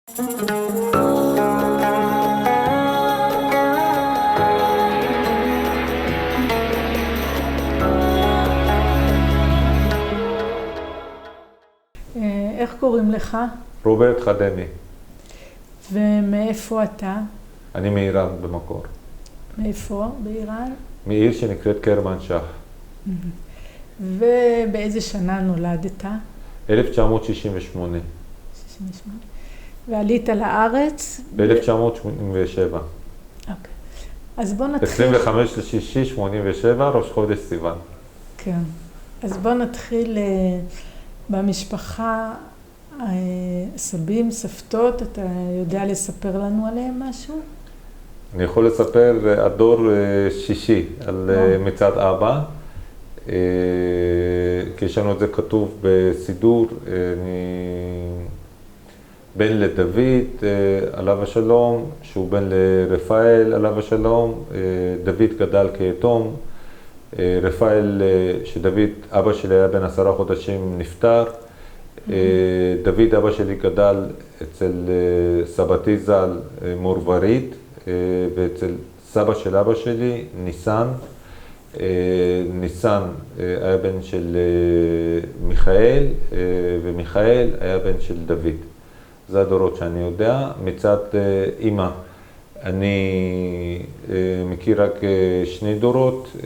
איך קוראים לך? רוברט חדמי. ומאיפה אתה? אני מאיראן במקור. מאיפה? באיראן? מעיר שנקראת קרמנשאח. ובאיזה שנה נולדת? 1968. 68. ועלית לארץ? ב-1987. אוקיי. אז בוא נתחיל... 25/6/87, ראש חודש סיוון. כן. אז בוא נתחיל במשפחה, סבים, סבתות, אתה יודע לספר לנו עליהם משהו? אני יכול לספר הדור שישי על מצד אבא, כי יש לנו את זה כתוב בסידור. אני בן לדוד עליו השלום, שהוא בן לרפאל עליו השלום. דוד גדל כיתום. רפאל, שדוד, אבא שלי היה בן 10 חודשים, נפטר. דוד, אבא שלי, גדל אצל סבתי ז"ל, מורברית, ואצל סבא של אבא שלי, ניסן. ניסן היה בן של מיכאל, ומיכאל היה בן של דוד. זה הדורות שאני יודע. מצד אמא, אני מכיר רק 2 דורות.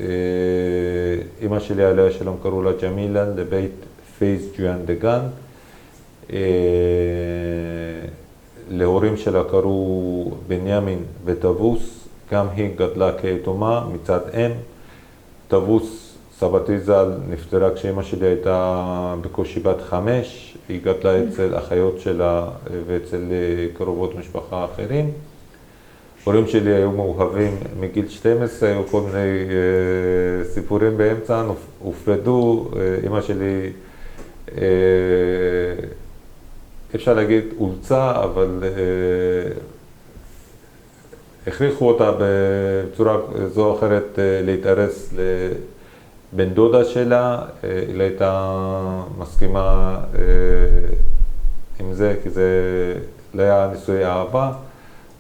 אמא שלי עליה שלום קראו לה ג'מילה, לבית פייז ג'ואן דגן. להורים שלה קראו בנימין וטבוס, גם היא גדלה כיתומה מצד אם. טבוס, סבתי ז"ל, נפטרה כשאמא שלי הייתה בקושי בת 5, היא גדלה אצל אחיות שלה ואצל קרובות משפחה אחרים. הורים שלי היו מאוהבים מגיל 12, היו כל מיני סיפורים באמצע, הופרדו. אמא שלי, אפשר להגיד אולצה, אבל הכריחו אותה בצורה זו או אחרת להתארס לבן דודה שלה. היא הייתה מסכימה עם זה, כי זה לא היה נישואי אהבה.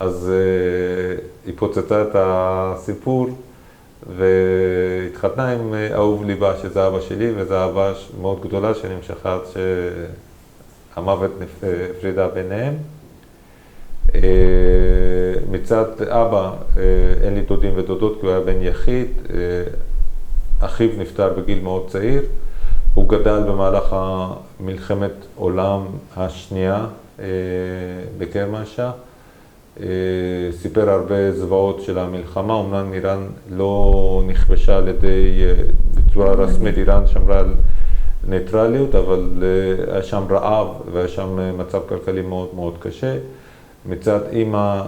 אז היא פוצצה את הסיפור והתחתנה עם אהוב ליבה, שזה אבא שלי, וזו אהבה מאוד גדולה שנמשכה עד שהמוות הפרידה ביניהם. מצד אבא אין לי דודים ודודות, כי הוא היה בן יחיד. אחיו נפטר בגיל מאוד צעיר. הוא גדל במהלך מלחמת העולם השנייה בקרמנשאח. סיפר הרבה זוועות של המלחמה. אומנם איראן לא נכבשה על ידי, בצורה רסמית, איראן שמרה על ניטרליות, אבל היה שם רעב והיה שם מצב כלכלי מאוד מאוד קשה. מצד אמא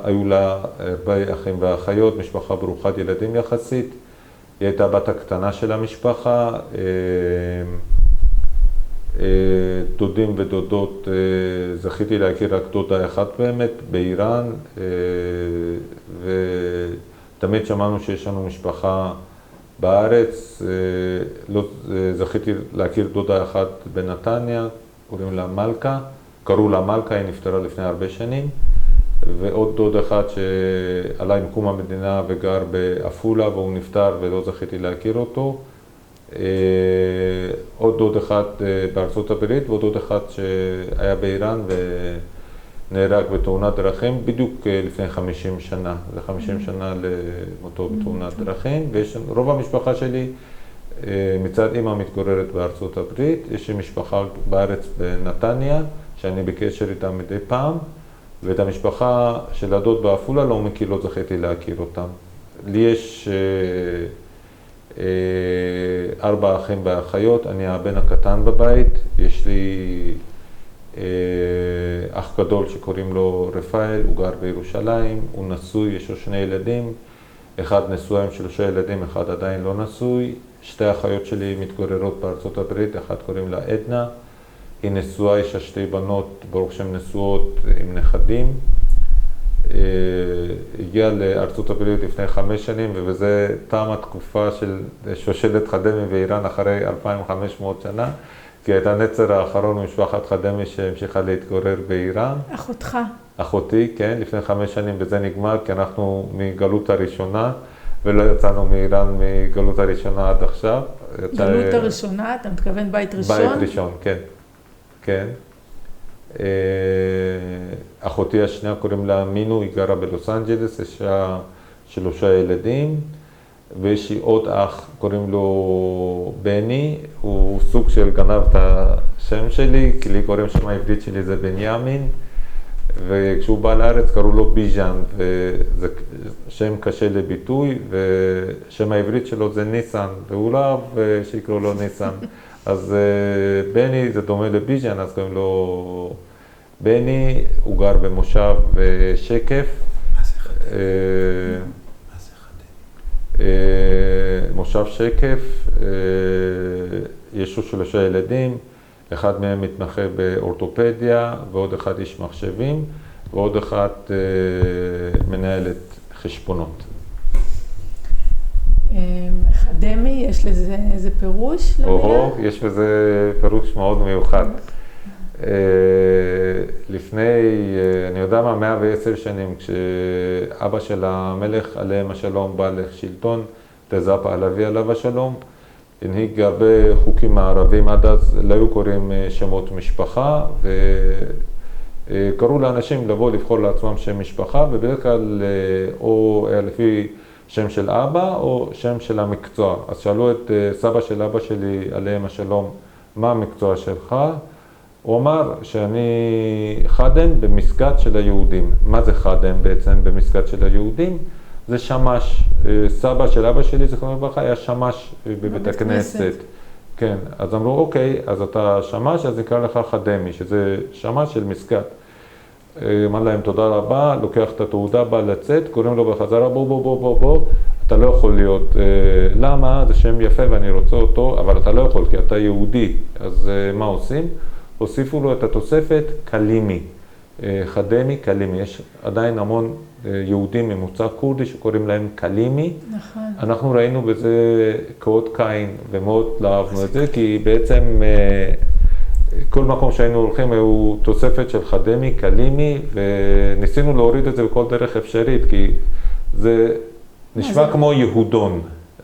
היו לה הרבה אחים ואחיות, משפחה ברוכת ילדים יחסית. היא הייתה בת הקטנה של המשפחה. דודים ודודות, זכיתי להכיר רק דודה אחת באמת באיראן, ותמיד שמענו שיש לנו משפחה בארץ. לא זכיתי להכיר דודה אחת בנתניה, קראו לה מלכה, היא נפטרה לפני הרבה שנים. ועוד דוד אחד שעלה עם קום המדינה וגר בעפולה, והוא נפטר ולא זכיתי להכיר אותו. עוד דוד אחד בארצות הברית, ועוד דוד אחד שהיה באיראן ונהרג בתאונת דרכים בדיוק לפני 50 שנה. זה 50 שנה למותו בתאונת דרכים. רוב המשפחה שלי מצד אמא מתגוררת בארצות הברית. יש לי משפחה בארץ בנתניה, שאני בקשר איתה מדי פעם, ואת המשפחה של הדוד בעפולה לא מכיר, לא זכיתי להכיר אותם. לי יש 4 אחים ואחיות, אני הבן הקטן בבית. יש לי אח גדול שקוראים לו רפאל, הוא גר בירושלים, הוא נשוי, יש לו 2 ילדים, אחד נשוי עם 3 ילדים, אחד עדיין לא נשוי. 2 אחיות שלי מתגוררות בארצות הברית, אחת קוראים לה עדנה, היא נשואה, יש לה 2 בנות, ברוך שהן נשואות עם נכדים. הגיעה לארצות הברית לפני 5 שנים, ובזה תם התקופה של שושלת חדמי באיראן אחרי 2500 שנה. כי את הנצר האחרון ממשפחת חדמי שהמשיכה להתגורר באיראן. אחותך. אחותי, כן, לפני 5 שנים, וזה נגמר, כי אנחנו מגלות הראשונה, ולא יצאנו מאיראן מגלות הראשונה עד עכשיו. גלות הראשונה, אתה מתכוון בית ראשון? בית ראשון, כן. כן. אחותי השנייה קוראים לה מינו, היא גרה בלוס אנג'לס, יש לה 3 ילדים, ויש לי עוד אח, קוראים לו בני, הוא סוג של גנב את השם שלי, כי לי קוראים שם העברית שלי זה בנימין, וכשהוא בא לארץ קראו לו ביז'אן, וזה שם קשה לביטוי, ושם העברית שלו זה ניסן, והוא לא אהב שיקראו לו ניסן. אז בני זה דומה לביז'אן, אז קוראים לו בני, הוא גר במושב שקף. מה זה חדמי? מה זה חדמי? מושב שקף, יש לו 3 ילדים, אחד מהם מתמחה באורתופדיה, ועוד אחד איש מחשבים, ועוד אחד מנהלת חשבונות. חדמי, יש לזה איזה פירוש למילה? יש בזה פירוש מאוד מיוחד. לפני, אני יודע מה, 110 שנים, כשאבא של המלך עליהם השלום בא לשלטון, תזא פהלוי עליו השלום, הנהיג הרבה חוקים מערבים, עד אז לא היו קוראים שמות משפחה, וקראו לאנשים לבוא לבחור לעצמם שם משפחה, ובדרך כלל או לפי שם של אבא או שם של המקצוע. אז שאלו את סבא של אבא שלי עליהם השלום, מה המקצוע שלך? הוא אמר שאני חדם במסגד של היהודים. מה זה חדם בעצם במסגד של היהודים? זה שמש. סבא של אבא שלי, זכרונו לברכה, היה שמש בבית הכנסת. כן, אז אמרו, אוקיי, אז אתה שמש, אז נקרא לך חדמי, שזה שמש של מסגד. אמר להם תודה רבה, לוקח את התעודה, בא לצאת, קוראים לו בחזרה, בוא, אתה לא יכול להיות, למה? זה שם יפה ואני רוצה אותו, אבל אתה לא יכול, כי אתה יהודי, אז מה עושים? הוסיפו לו את התוספת קלימי, חדמי קלימי, יש עדיין המון יהודים ממוצא קורדי שקוראים להם קלימי. נכון. אנחנו ראינו בזה כאות קין ומאוד אהבנו את זה, כי בעצם כל מקום שהיינו הולכים היו תוספת של חדמי, קלימי, וניסינו להוריד את זה בכל דרך אפשרית, כי זה נשמע כמו יהודון.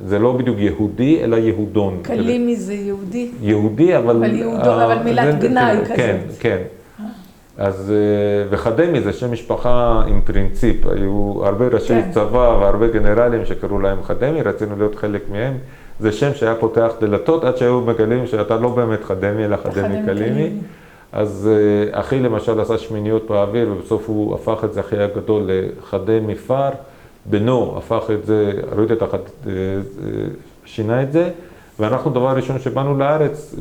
זה לא בדיוק יהודי, אלא יהודון. קלימי זה יהודי? יהודי, אבל מילת גנאי כזאת. כן, כן. אז, וחדמי זה שם משפחה עם פרינציפ. היו הרבה ראשי צבא והרבה גנרלים שקראו להם חדמי, רצינו להיות חלק מהם. זה שם שהיה פותח דלתות עד שהיו מגלים שאתה לא באמת חדמי, אלא חדמי קלימי. אז אחי למשל עשה שמיניות באוויר, ובסוף הוא הפך את זה אחי הגדול לחדמי פאר. בנו הפך את זה, שינה את זה, ואנחנו דבר ראשון שבאנו לארץ,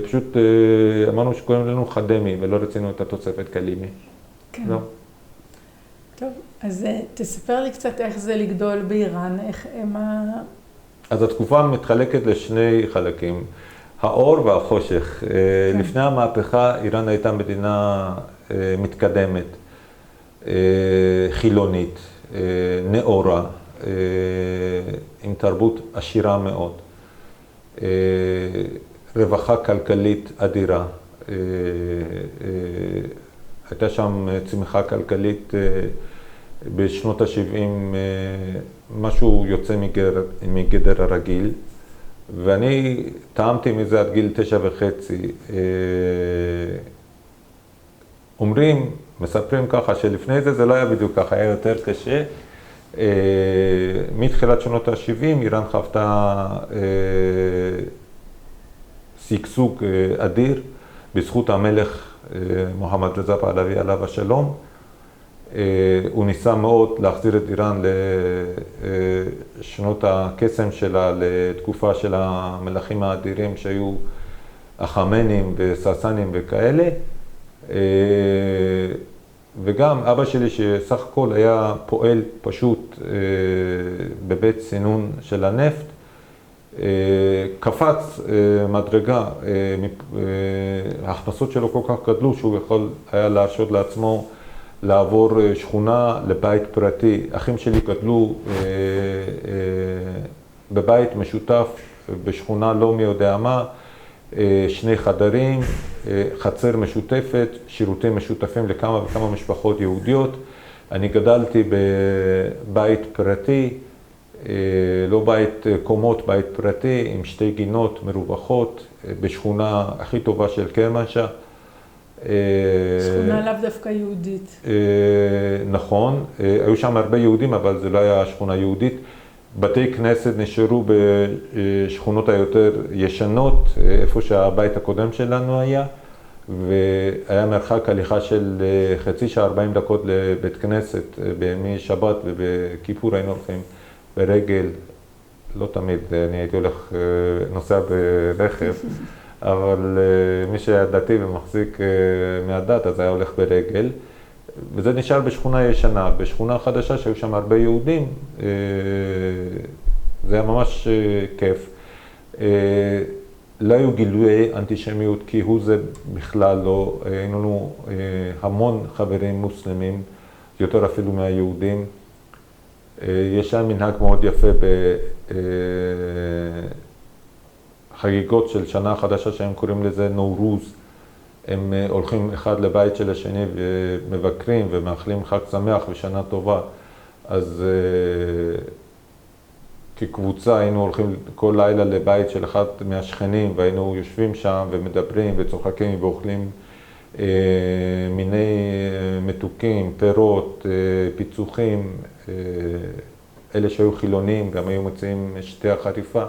פשוט אמרנו שקוראים לנו חדמי, ולא רצינו את התוספת קלימי. כן. לא. טוב, אז תספר לי קצת איך זה לגדול באיראן, מה... אז התקופה מתחלקת לשני חלקים, האור והחושך. כן. לפני המהפכה, איראן הייתה מדינה מתקדמת. חילונית, נאורה, עם תרבות עשירה מאוד, רווחה כלכלית אדירה. הייתה שם צמיחה כלכלית בשנות ה-70, משהו יוצא מגדר הרגיל, ואני טעמתי מזה עד גיל 9.5. מספרים ככה שלפני זה לא היה בדיוק ככה, היה יותר קשה. מתחילת שנות ה-70 איראן חוותה שגשוג אדיר בזכות המלך מוחמד רזה פהלוי עליו השלום. הוא ניסה מאוד להחזיר את איראן לשנות הקסם שלה, לתקופה של המלכים האדירים שהיו החמנים וססנים וכאלה. וגם אבא שלי שסך הכל היה פועל פשוט בבית סינון של הנפט, קפץ מדרגה, ההכנסות שלו כל כך גדלו שהוא יכול היה להרשות לעצמו לעבור שכונה לבית פרטי. אחים שלי גדלו בבית משותף בשכונה לא מי יודע מה, 2 חדרים, חצר משותפת, שירותים משותפים לכמה וכמה משפחות יהודיות. אני גדלתי בבית פרטי, לא בית קומות, בית פרטי עם 2 גינות מרווחות, בשכונה הכי טובה של קרמנצ'ה. שכונה לאו דווקא יהודית. נכון, היו שם הרבה יהודים, אבל זה לא היה שכונה יהודית. בתי כנסת נשארו בשכונות היותר ישנות, איפה שהבית הקודם שלנו היה, והיה מרחק הליכה של חצי שעה 40 דקות לבית כנסת בימי שבת, ובכיפור היינו הולכים ברגל, לא תמיד, אני הייתי הולך נוסע ברכב, אבל מי שהיה דתי ומחזיק מהדת אז היה הולך ברגל. וזה נשאר בשכונה ישנה. בשכונה חדשה שהיו שם הרבה יהודים, זה היה ממש כיף. לא היו גילויי אנטישמיות כהוא זה בכלל לא. היינו לנו המון חברים מוסלמים, יותר אפילו מהיהודים. יש שם מנהג מאוד יפה בחגיגות של שנה חדשה שהם קוראים לזה נורוז. הם הולכים אחד לבית של השני ומבקרים ומאחלים חג שמח ושנה טובה. אז כקבוצה היינו הולכים כל לילה לבית של אחד מהשכנים והיינו יושבים שם ומדברים וצוחקים ואוכלים מיני מתוקים, פירות, פיצוחים. אלה שהיו חילונים גם היו מציעים שתייה חריפה.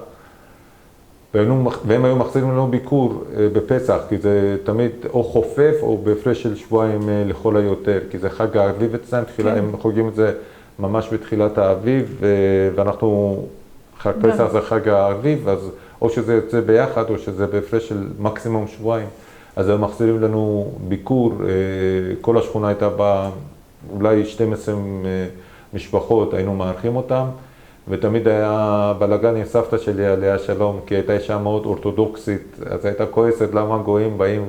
והם היו מחזירים לנו ביקור בפסח, כי זה תמיד או חופף או בהפרש של שבועיים לכל היותר, כי זה חג האביב אצלם, תחילה הם חוגגים את זה ממש בתחילת האביב, ואנחנו, חג פסח זה חג האביב, אז או שזה יוצא ביחד או שזה בהפרש של מקסימום שבועיים, אז הם מחזירים לנו ביקור, כל השכונה הייתה בה אולי 12 משפחות, היינו מארחים אותם, ותמיד היה בלגן עם סבתא שלי עליה שלום, כי הייתה אישה מאוד אורתודוקסית, אז הייתה כועסת למה גויים באים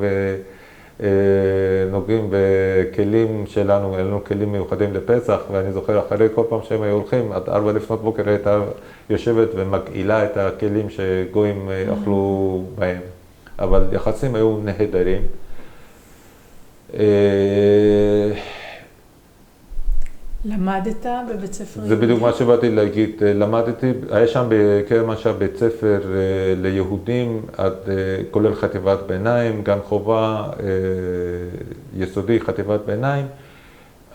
ונוגעים בכלים שלנו, היה לנו כלים מיוחדים לפסח, ואני זוכר אחרי כל פעם שהם היו הולכים, עד 4 לפנות בוקר הייתה יושבת ומגעילה את הכלים שגויים אכלו בהם. אבל יחסים היו נהדרים. למדת בבית ספר? זה בדיוק מה שבאתי להגיד, למדתי, היה שם בקרמנצ'ה בית ספר ליהודים, כולל חטיבת ביניים, גן חובה, יסודי, חטיבת ביניים.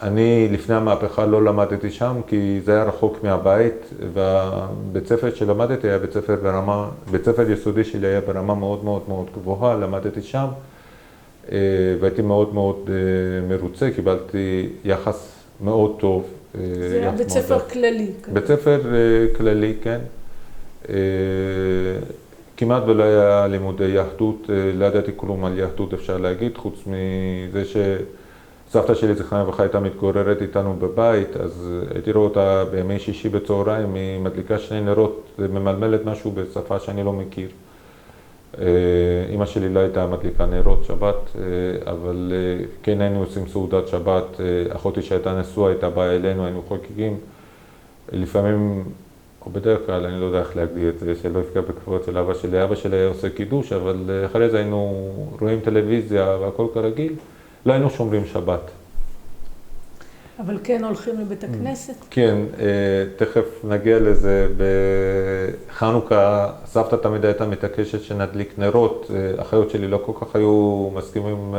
אני לפני המהפכה לא למדתי שם, כי זה היה רחוק מהבית, והבית ספר שלמדתי היה בית ספר יסודי שלי היה ברמה מאוד מאוד מאוד גבוהה, למדתי שם, והייתי מאוד מאוד מרוצה, קיבלתי יחס מאוד טוב. זה היה בית ספר כללי. בית ספר כללי, כן. כמעט ולא היה לימודי יהדות, לא ידעתי כלום על יהדות אפשר להגיד, חוץ מזה שסבתא שלי זכרונה לברכה הייתה מתגוררת איתנו בבית, אז הייתי רואה אותה בימי שישי בצהריים, היא מדליקה 2 נרות וממלמלת משהו בשפה שאני לא מכיר. אמא שלי לא הייתה מדליקה נרות שבת, אבל כן היינו עושים סעודת שבת, אחותי שהייתה נשואה הייתה באה אלינו, היינו חוגגים. לפעמים, או בדרך כלל, אני לא יודע איך להגדיר את זה, שלא יפגע בכבוד של אבא שלי. אבא שלי היה עושה קידוש, אבל אחרי זה היינו רואים טלוויזיה והכל כרגיל, לא היינו שומרים שבת. אבל כן הולכים לבית הכנסת? כן, תכף נגיע לזה. בחנוכה סבתא תמיד הייתה מתעקשת שנדליק נרות, אחיות שלי לא כל כך היו מסכימים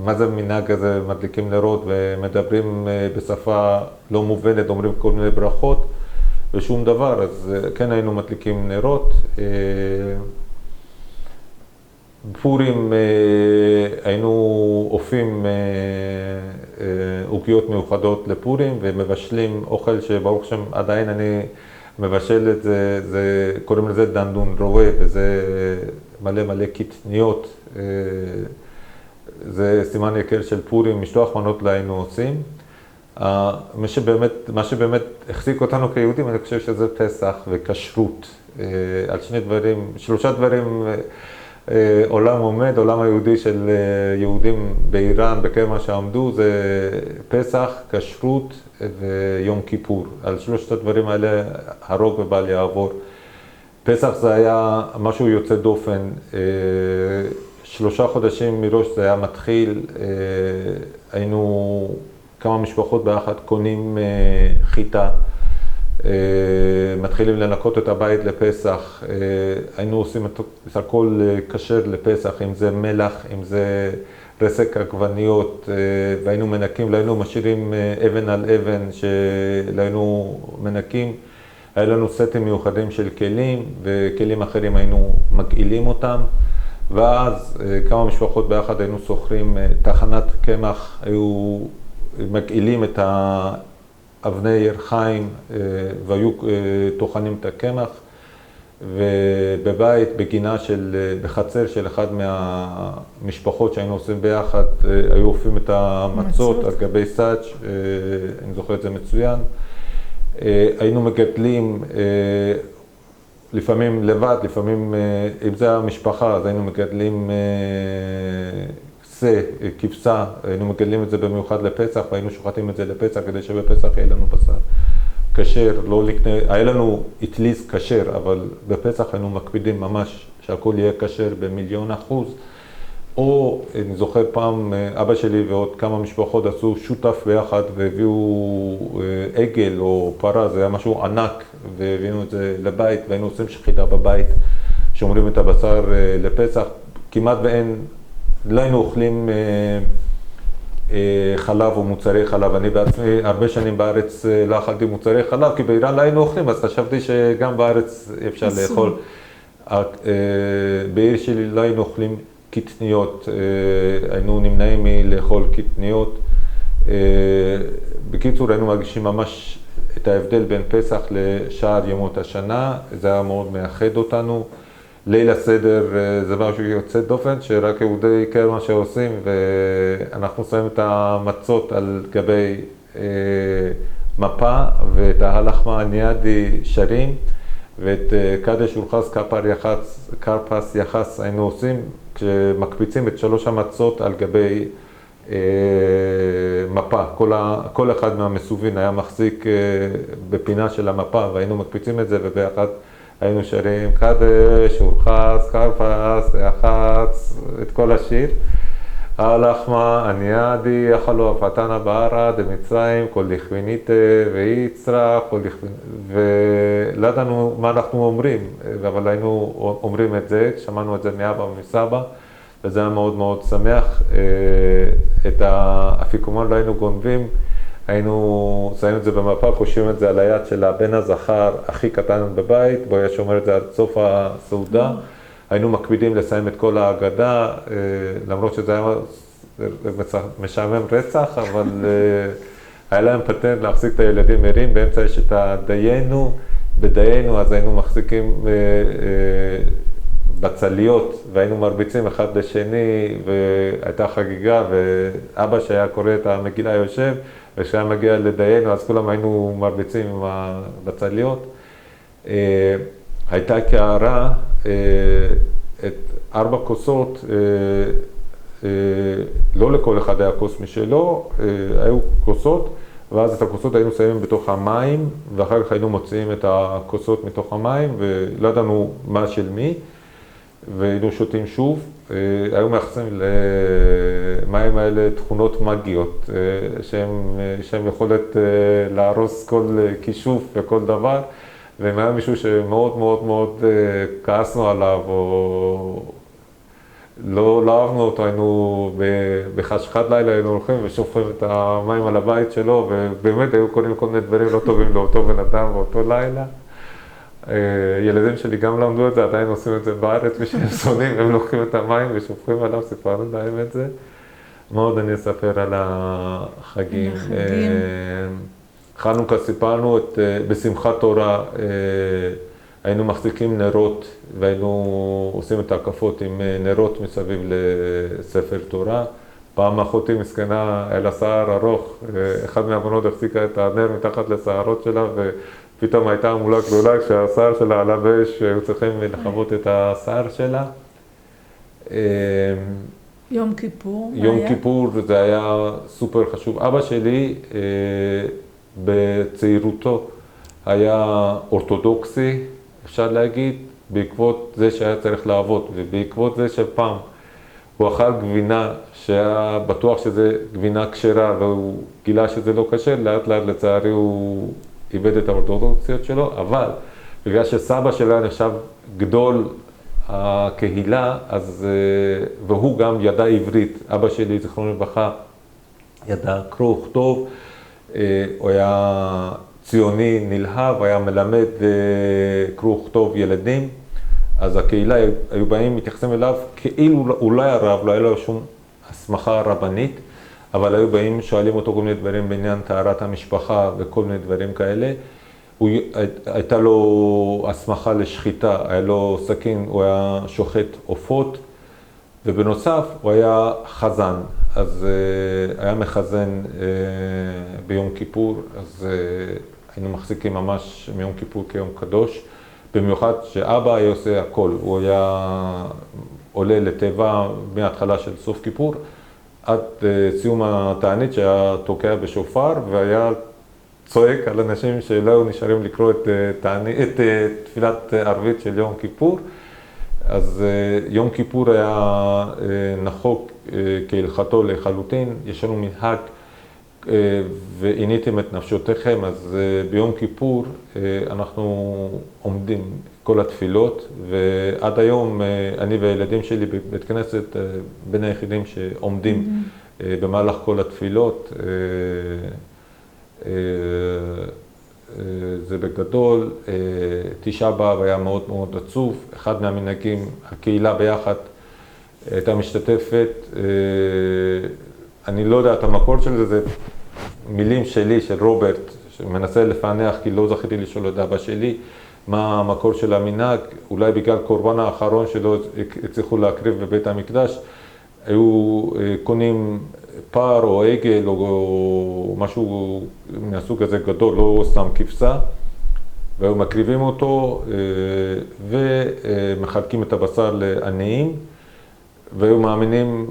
מה זה מנהג הזה, מדליקים נרות ומדברים בשפה לא מובנת, אומרים כל מיני ברכות ושום דבר, אז כן היינו מדליקים נרות. בפורים היינו אופים עוגיות מיוחדות לפורים ומבשלים אוכל שברוך שם עדיין אני מבשל את זה, קוראים לזה דנדון רואה, וזה מלא מלא קטניות, זה סימן יקר של פורים, משלוח מנות לא היינו עושים. מה שבאמת החזיק אותנו כיהודים, אני חושב שזה פסח וכשרות, על 3 דברים עולם עומד, עולם היהודי של יהודים באיראן, בקרמה שעמדו, זה פסח, כשרות ויום כיפור. על 3 הדברים האלה הרוג ובל יעבור. פסח זה היה משהו יוצא דופן, 3 חודשים מראש זה היה מתחיל, היינו כמה משפחות ביחד קונים חיטה, מתחילים לנקות את הבית לפסח, היינו עושים את הכל כשר לפסח, אם זה מלח, אם זה רסק עגבניות, והיינו מנקים, לא היינו משאירים אבן על אבן שהיינו מנקים, היה לנו סטים מיוחדים של כלים, וכלים אחרים היינו מגעילים אותם, ואז כמה משפחות ביחד היינו סוחרים תחנת קמח, היו מגעילים את אבני ירחיים והיו טוחנים את הקמח, ובבית, בגינה בחצר של אחד מהמשפחות שהיינו עושים ביחד, היו אופים את המצות על גבי סאץ', אני זוכר את זה מצוין. היינו מגדלים לפעמים לבד, לפעמים אם זה המשפחה, אז היינו מגדלים כבשה, היינו מגדלים את זה במיוחד לפסח, והיינו שוחטים את זה לפסח כדי שבפסח יהיה לנו בשר כשר, לא לקנה, היה לנו אטליז כשר, אבל בפסח היינו מקפידים ממש שהכל יהיה כשר ב1,000,000%. או אני זוכר פעם אבא שלי ועוד כמה משפחות עשו שותף ביחד והביאו עגל או פרה, זה היה משהו ענק, והביאו את זה לבית והיינו עושים שחיטה בבית, שומרים את הבשר לפסח. כמעט ואין, לא היינו אוכלים חלב או מוצרי חלב. אני בעצמי הרבה שנים בארץ לא אכלתי מוצרי חלב, כי באיראן לא היינו אוכלים, אז חשבתי שגם בארץ אפשר לאכול. בעיר שלי לא היינו אוכלים קטניות, היינו נמנעים מלאכול קטניות. בקיצור, היינו מרגישים ממש את ההבדל בין פסח לשאר ימות השנה, זה היה מאוד מאחד אותנו. ליל הסדר זה משהו יוצא דופן, שרק יהודי קרמה שעושים, ואנחנו שמים את המצות על גבי מפה, ואת ההלחמה הניאדי שרים, ואת קדש אורחס קרפס יחס היינו עושים, כשמקפיצים את 3 המצות על גבי מפה. כל אחד מהמסובין היה מחזיק בפינה של המפה, והיינו מקפיצים את זה, וביחד היינו שרים קדש אורחס קרפס יחס, את כל השיר. הלחמה הניאדי יחלו הפתנה בערה דמצרים כל לכווינית ויצרה ולא ידענו מה אנחנו אומרים, אבל היינו אומרים את זה, שמענו את זה מאבא ומסבא, וזה היה מאוד מאוד שמח. את האפיקומן לא היינו גונבים, היינו שמים את זה במפה, קושרים את זה על היד של הבן הזכר הכי קטן בבית, בו היה שומר את זה עד סוף הסעודה. היינו מקפידים לסיים את כל ההגדה, למרות שזה היה משעמם רצח, אבל היה להם פטנט להחזיק את הילדים ערים. באמצע יש את הדיינו, בדיינו אז היינו מחזיקים בצליות, והיינו מרביצים אחד לשני, והייתה חגיגה, ואבא שהיה קורא את המגילה יושב, וכשהיה מגיע לדיינו אז כולם היינו מרביצים עם הבצליות. הייתה קערה, את 4 כוסות, לא לכל אחד היה כוס משלו, היו כוסות, ואז את הכוסות היינו שמים בתוך המים, ואחר כך היינו מוציאים את הכוסות מתוך המים, ולא ידענו מה של מי, והיינו שותים שוב. היו מייחסים למים האלה תכונות מגיות, שהם יכולת להרוס כל כישוף וכל דבר, ואם היה מישהו שמאוד מאוד מאוד כעסנו עליו, או לא אהבנו אותו, היינו בחשכת לילה, היינו הולכים ושופכים את המים על הבית שלו, ובאמת היו קונים כל מיני דברים לא טובים לאותו בן אדם באותו לילה. ילדים שלי גם למדו את זה, עדיין עושים את זה בארץ, כשהם שונאים, הם לוקחים את המים ושופכים עליו, סיפרנו להם את זה. מאוד אני אספר על החגים. חנוכה סיפרנו בשמחת תורה, היינו מחזיקים נרות והיינו עושים את ההקפות עם נרות מסביב לספר תורה. פעם אחותי מסכנה, היה לה שיער ארוך, אחד מהבנות החזיקה את הנר מתחת לשערות שלה, ופתאום הייתה המולה גדולה כשהשיער שלה עלה באש, היו צריכים לכבות את השיער שלה. יום כיפור? יום כיפור זה היה סופר חשוב. אבא שלי בצעירותו היה אורתודוקסי, אפשר להגיד, בעקבות זה שהיה צריך לעבוד, ובעקבות זה שפעם הוא אכל גבינה שהיה בטוח שזה גבינה כשרה, והוא גילה שזה לא כשר, לאט לאט לצערי הוא איבד את האורתודוקסיות שלו, אבל בגלל שסבא שלה נחשב גדול הקהילה, אז, והוא גם ידע עברית, אבא שלי, זיכרונו לברכה, ידע קרוא וכתוב, הוא היה ציוני נלהב, היה מלמד קרוא וכתוב ילדים, אז הקהילה היו באים, מתייחסים אליו כאילו אולי הרב, לא היה לו שום הסמכה רבנית, אבל היו באים, שואלים אותו כל מיני דברים בעניין טהרת המשפחה וכל מיני דברים כאלה. הייתה לו הסמכה לשחיטה, היה לו סכין, הוא היה שוחט עופות, ובנוסף הוא היה חזן, אז היה מחזן ביום כיפור, אז היינו מחזיקים ממש מיום כיפור כיום קדוש, במיוחד שאבא היה עושה הכל, הוא היה עולה לטבע מההתחלה של סוף כיפור, עד סיום התענית שהיה תוקע בשופר, והיה צועק על אנשים שלא היו נשארים לקרוא את תפילת ערבית של יום כיפור. אז יום כיפור היה נחוק כהלכתו לחלוטין, יש לנו מנהג ועיניתם את נפשותיכם, אז ביום כיפור אנחנו עומדים כל התפילות, ועד היום אני והילדים שלי בבית כנסת בין היחידים שעומדים במהלך כל התפילות. זה בגדול, תשעה באב היה מאוד מאוד עצוב, אחד מהמנהגים, הקהילה ביחד הייתה משתתפת, אני לא יודע את המקור של זה, זה מילים שלי, של רוברט, שמנסה לפענח, כי לא זכיתי לשאול את אבא שלי, מה המקור של המנהג, אולי בגלל קורבן האחרון שלא הצליחו להקריב בבית המקדש, היו קונים פר או עגל או משהו מהסוג הזה גדול, לא סתם כבשה, והיו מקריבים אותו ומחלקים את הבשר לעניים, והיו מאמינים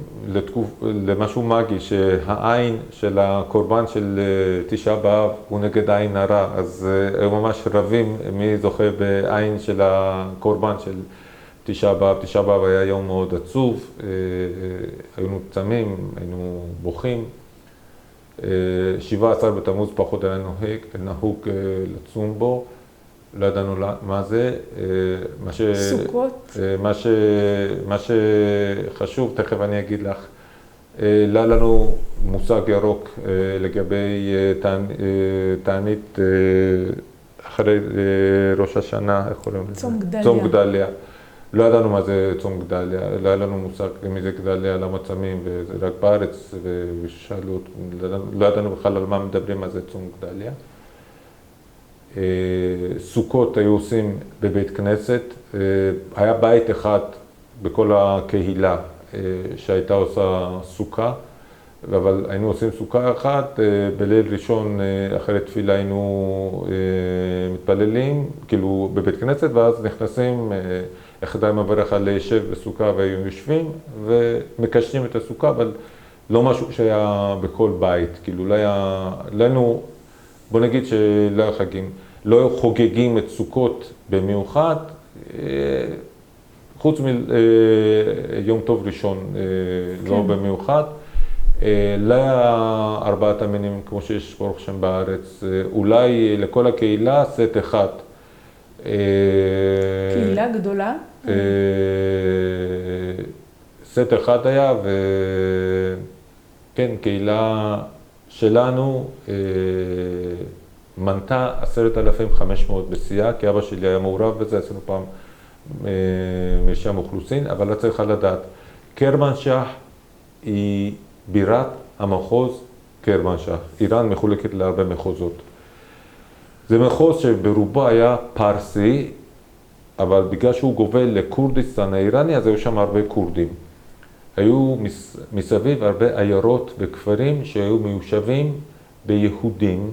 למשהו מגי, שהעין של הקורבן של תשעה באב הוא נגד עין הרע, אז היו ממש רבים מי זוכה בעין של הקורבן של תשעה באב. תשעה באב היה יום מאוד עצוב, היינו צמים, היינו בוכים. 17 בתמוז פחות היה נהוג לצום בו, לא ידענו מה זה. סוכות? מה שחשוב, תכף אני אגיד לך, לא לנו מושג ירוק לגבי תענית אחרי ראש השנה, איך קוראים לזה? צום גדליה. צום גדליה. לא ידענו מה זה צום גדליה, לא היה לנו מושג מי זה גדליה, למה צמים, וזה רק בארץ, ושאלו, לא ידענו בכלל על מה מדברים, מה זה צום גדליה. סוכות היו עושים בבית כנסת, היה בית אחד בכל הקהילה שהייתה עושה סוכה, אבל היינו עושים סוכה אחת, בליל ראשון אחרי תפילה היינו מתפללים, כאילו בבית כנסת, ואז נכנסים, אחד מברך על להישב בסוכה והיו יושבים ומקשרים את הסוכה, אבל לא משהו שהיה בכל בית, כאילו לא היה, לנו, בוא נגיד שלא היה חגים, לא היו חוגגים את סוכות במיוחד, חוץ מיום טוב ראשון, כן. לא במיוחד. לא היה ארבעת המינים כמו שיש ברוך השם בארץ, אולי לכל הקהילה סט אחד. קהילה גדולה? סט אחד היה, וכן, קהילה שלנו מנתה 10,500 בשיאה, כי אבא שלי היה מעורב בזה, עשינו פעם מרשם אוכלוסין, אבל לא צריכה לדעת, קרמנשח היא בירת המחוז קרמנשח. איראן מחולקת להרבה מחוזות. זה מחוז שברובו היה פרסי, אבל בגלל שהוא גובל לקורדיסטן האיראני, אז היו שם הרבה קורדים. היו מסביב הרבה עיירות וכפרים שהיו מיושבים ביהודים,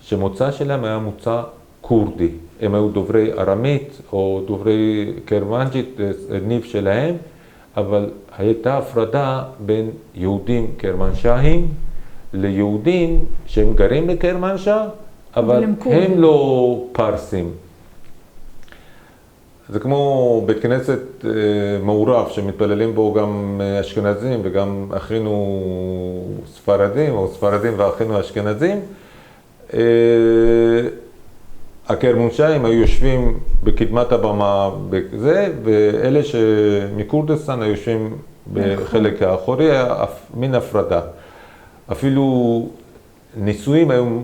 שמוצא שלהם היה מוצא קורדי. הם היו דוברי ארמית או דוברי קרמנג'ית, ניב שלהם, אבל הייתה הפרדה בין יהודים קרמנשאים ליהודים שהם גרים בקרמנשא, אבל הם לא פרסים. זה כמו בית כנסת מעורב שמתפללים בו גם אשכנזים וגם אחינו ספרדים, או ספרדים ואחינו אשכנזים. הקרמונשאים היו יושבים בקדמת הבמה בזה, ואלה שמקורדיסטן היו יושבים בחלק האחורי, מין הפרדה. אפילו נישואים היו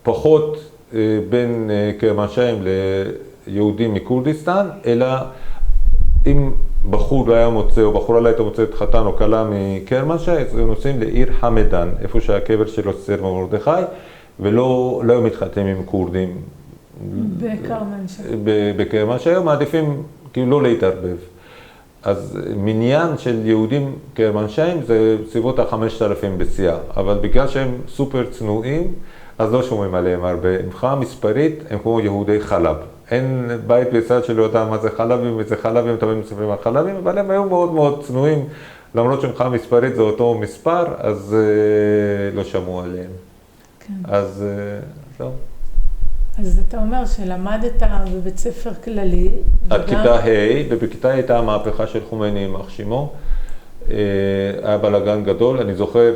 פחות בין קרמונשאים ליהודים מקורדיסטן, אלא אם בחור היה מוצא, או בחורה לא הייתה מוצאת חתן או כלה מקרמנשי, אז הם נוסעים לעיר חמדן, איפה שהקבר של אסתר ומרדכי, ולא היו מתחתנים עם קורדים. בקרמנשי היו מעדיפים כאילו לא להתערבב. אז מניין של יהודים קרמנשיים זה סביבות ה-5,000 בשיאה, אבל בגלל שהם סופר צנועים, אז לא שומעים עליהם הרבה. מבחינה מספרית הם כמו יהודי חלב. אין בית בישראל שלא יודע מה זה חלבים, וזה חלבים, תמיד מספרים על חלבים, אבל הם היו מאוד מאוד צנועים, למרות שמבחינה מספרית זה אותו מספר, אז לא שמעו עליהם. כן. אז לא. אז אתה אומר שלמדת בבית ספר כללי. עד כיתה ה', ובכיתה הייתה המהפכה של חומייני יימח שמו. היה בלגן גדול, אני זוכר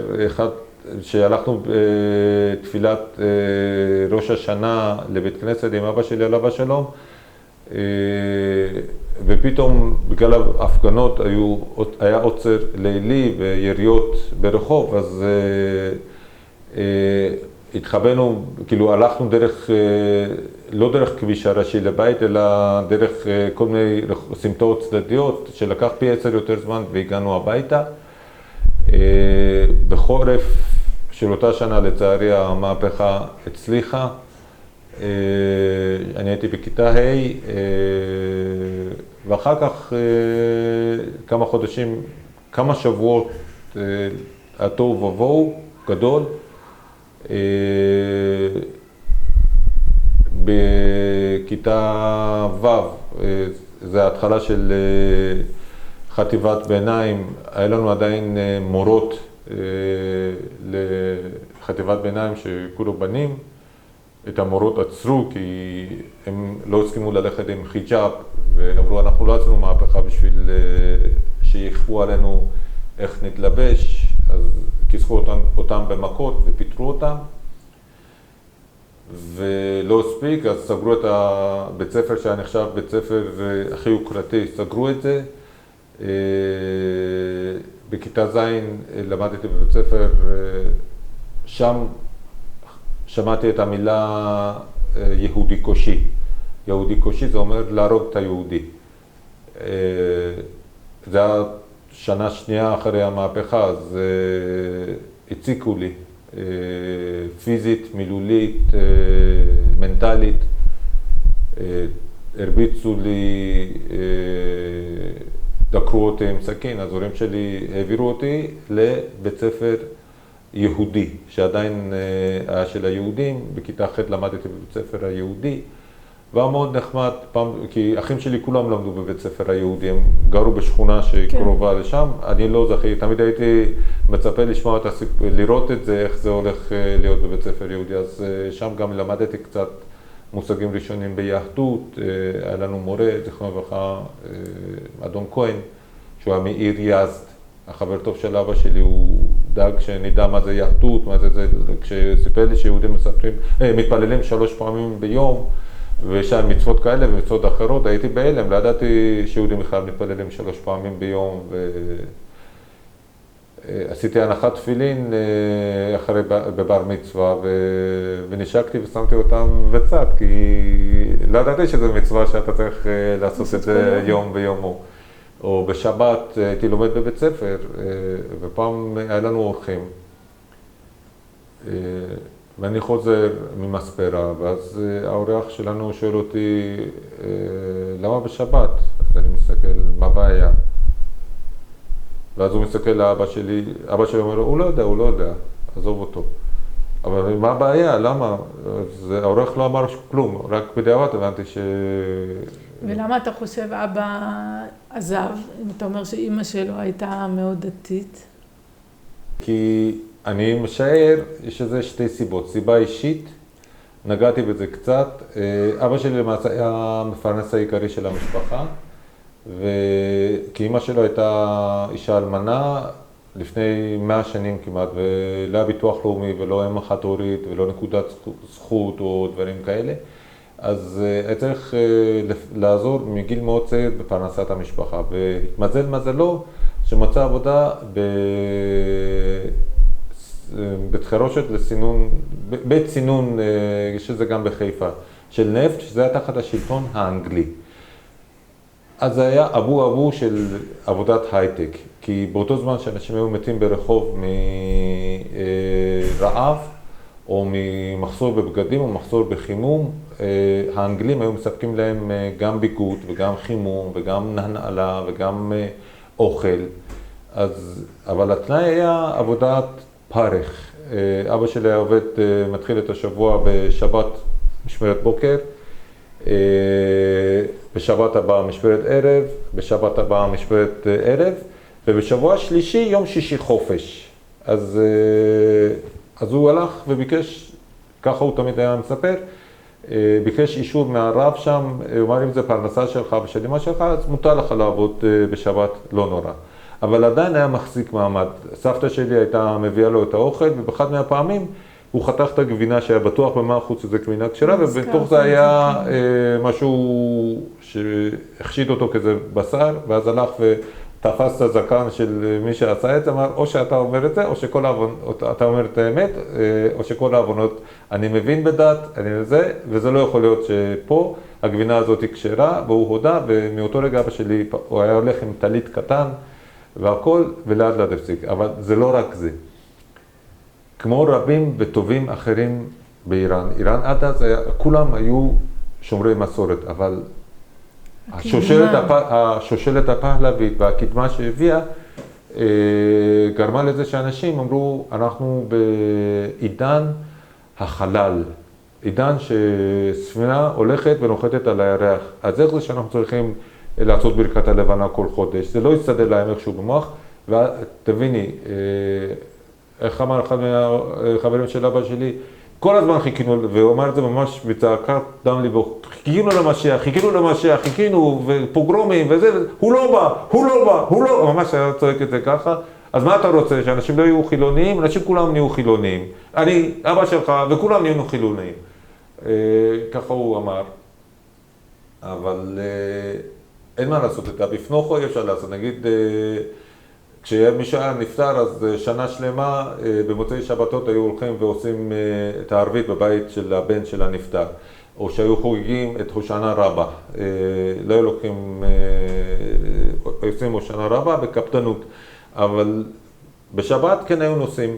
שהלכנו בתפילת ראש השנה לבית כנסת עם אבא שלי עליו השלום, ופתאום בגלל ההפגנות היה עוצר לילי ויריות ברחוב, אז התחבאנו, כאילו הלכנו דרך, לא דרך כביש הראשי לבית, אלא דרך כל מיני סמטאות צדדיות, שלקח פי 10 יותר זמן והגענו הביתה. בחורף של אותה שנה לצערי המהפכה הצליחה. אני הייתי בכיתה ה' ואחר כך כמה חודשים, כמה שבועות התוהו ובוהו גדול. בכיתה ו' זה ההתחלה של חטיבת ביניים, היה לנו עדיין מורות לחטיבת ביניים שכולו בנים. את המורות עצרו כי הם לא הסכימו ללכת עם חיג'אב, ואמרו אנחנו לא עשינו מהפכה בשביל שיכפו עלינו איך נתלבש, אז כיסחו אותם במכות ופיטרו אותם. ולא הספיק, אז סגרו את הבית ספר שהיה נחשב בית ספר הכי יוקרתי, סגרו את זה. בכיתה ז' למדתי בבית ספר, שם שמעתי את המילה יהודי קושי. יהודי קושי זה אומר להרוג את היהודי. זה היה שנה שנייה אחרי המהפכה, אז הציקו לי. פיזית, מילולית, מנטלית. הרביצו לי, דקרו אותי עם סכין, אז ההורים שלי העבירו אותי לבית ספר יהודי, שעדיין היה של היהודים. בכיתה ח' למדתי בבית ספר היהודי, והיה מאוד נחמד, כי אחים שלי כולם למדו בבית ספר היהודי, הם גרו בשכונה שקרובה לשם. אני לא זכיתי, תמיד הייתי מצפה לשמוע לראות את זה, איך זה הולך להיות בבית ספר יהודי, אז שם גם למדתי קצת מושגים ראשונים ביהדות. היה לנו מורה, זכרונו לברכה, אדון כהן, שהוא היה מעיר יזד, החבר טוב של אבא שלי, הוא דאג שנדע מה זה יהדות, מה זה, כשסיפר לי שיהודים מתפללים 3 פעמים ביום, ויש להם מצוות כאלה ומצוות אחרות, הייתי בהלם, לא ידעתי שיהודים בכלל מתפללים 3 פעמים ביום, ועשיתי הנחת תפילין אחרי בבר מצווה, ונשקתי ושמתי אותם בצד, כי לא ידעתי שזו מצווה שאתה צריך לעשות את זה יום ביומו. או בשבת הייתי לומד בבית ספר, ופעם היה לנו אורחים, ואני חוזר ממספרה, ואז האורח שלנו שואל אותי, למה בשבת? אז אני מסתכל, מה הבעיה? ואז הוא מסתכל לאבא שלי, אבא שלי אומר לו, הוא לא יודע, עזוב אותו. אבל מה הבעיה? למה? אז האורח לא אמר כלום, רק בדיעבד הבנתי ש... ולמה אתה חושב אבא עזב, אם אתה אומר שאימא שלו הייתה מאוד דתית? כי אני משער שזה 2 סיבות. סיבה אישית, נגעתי בזה קצת. אבא שלי למעשה היה המפרנס העיקרי של המשפחה, כי אמא שלו הייתה אישה אלמנה לפני 100 שנים כמעט, ולא היה ביטוח לאומי ולא אם אחת הורית ולא נקודת זכות או דברים כאלה. אז היה צריך לעזור מגיל מאוד צעיר בפרנסת המשפחה, והתמזל מזלו שמצא עבודה בית חרושת לסינון, בית סינון, שזה גם בחיפה, של נפט, שזה היה תחת השלטון האנגלי. אז זה היה אבו של עבודת הייטק, כי באותו זמן שאנשים היו מתים ברחוב מרעב, או ממחסור בבגדים, או מחסור בחימום, האנגלים היו מספקים להם גם ביגוד, וגם חימום, וגם נעלה, וגם אוכל. אבל התנאי היה עבודת פרך. אבא שלי היה עובד, מתחיל את השבוע בשבת משמרת בוקר, בשבת הבאה משמרת ערב, בשבת הבאה משמרת ערב, ובשבוע שלישי יום שישי חופש. אז הוא הלך וביקש, ככה הוא תמיד היה מספר, ביקש אישור מהרב שם, הוא אמר אם זה פרנסה שלך ושל אמא שלך, אז מותר לך לעבוד בשבת, לא נורא. אבל עדיין היה מחזיק מעמד. סבתא שלי הייתה מביאה לו את האוכל, ובאחד מהפעמים הוא חתך את הגבינה שהיה בטוח ב100% שזה גבינה כשרה, ובתוך זה היה משהו שהחשיד אותו כזה בשר, ואז הלך ותפס את הזקן של מי שעשה את זה, אמר, או שאתה אומר את זה, או אתה אומר את האמת, או שכל העוונות, אני מבין בדת, אני זה, וזה לא יכול להיות שפה הגבינה הזאת היא כשרה, והוא הודה, ומאותו רגע אבא שלי, הוא היה הולך עם טלית קטן, והכל, ולאט לאט הפסיק. אבל זה לא רק זה. כמו רבים וטובים אחרים באיראן. איראן עד אז, כולם היו שומרי מסורת, אבל השושלת הפהלווית והקדמה שהביאה, גרמה לזה שאנשים אמרו, אנחנו בעידן החלל. עידן שספינה הולכת ונוחתת על הירח. אז איך זה שאנחנו צריכים לעשות ברכת הלבנה כל חודש? זה לא יסתדר להם איכשהו במוח, ותביני, איך אמר אחד מהחברים של אבא שלי, כל הזמן חיכינו, והוא אמר את זה ממש בצעקת דם ליבו, חיכינו למשיח, חיכינו, ופוגרומים וזה, הוא לא, ממש היה צועק את זה ככה. אז מה אתה רוצה, שאנשים לא יהיו חילוניים? אנשים כולם נהיו חילוניים. אני, אבא שלך, וכולם נהיו חילוניים. ככה הוא אמר. אבל אין מה לעשות, את הבפנוכו אי אפשר לעשות. נגיד, כשמישהו היה נפטר, אז שנה שלמה במוצאי שבתות היו הולכים ועושים את הערבית בבית של הבן של הנפטר. או שהיו חוגגים את הושענא רבה. לא היו לוקחים, עושים הושענא רבה בקפדנות. אבל בשבת כן היו נוסעים.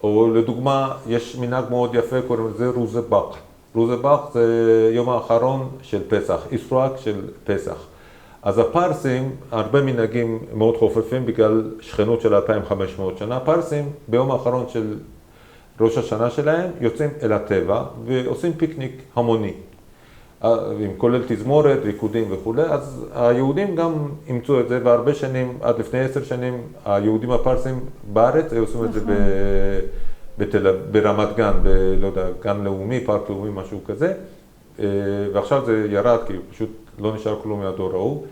או לדוגמה, יש מנהג מאוד יפה, קוראים לזה רוזבק. רוזבק זה יום האחרון של פסח, איסרואק של פסח. אז הפרסים, הרבה מנהגים מאוד חופפים בגלל שכנות של 2500 שנה. הפרסים ביום האחרון של ראש השנה שלהם יוצאים אל הטבע ועושים פיקניק המוני. עם כולל תזמורת, ריקודים וכו'. אז היהודים גם אימצו את זה, והרבה שנים, עד לפני 10 שנים, היהודים הפרסים בארץ היו עושים את זה ברמת גן, לא יודע, גן לאומי, פארק לאומי, משהו כזה. ועכשיו זה ירד, כי פשוט לא נשאר כלום מהדור ההוא.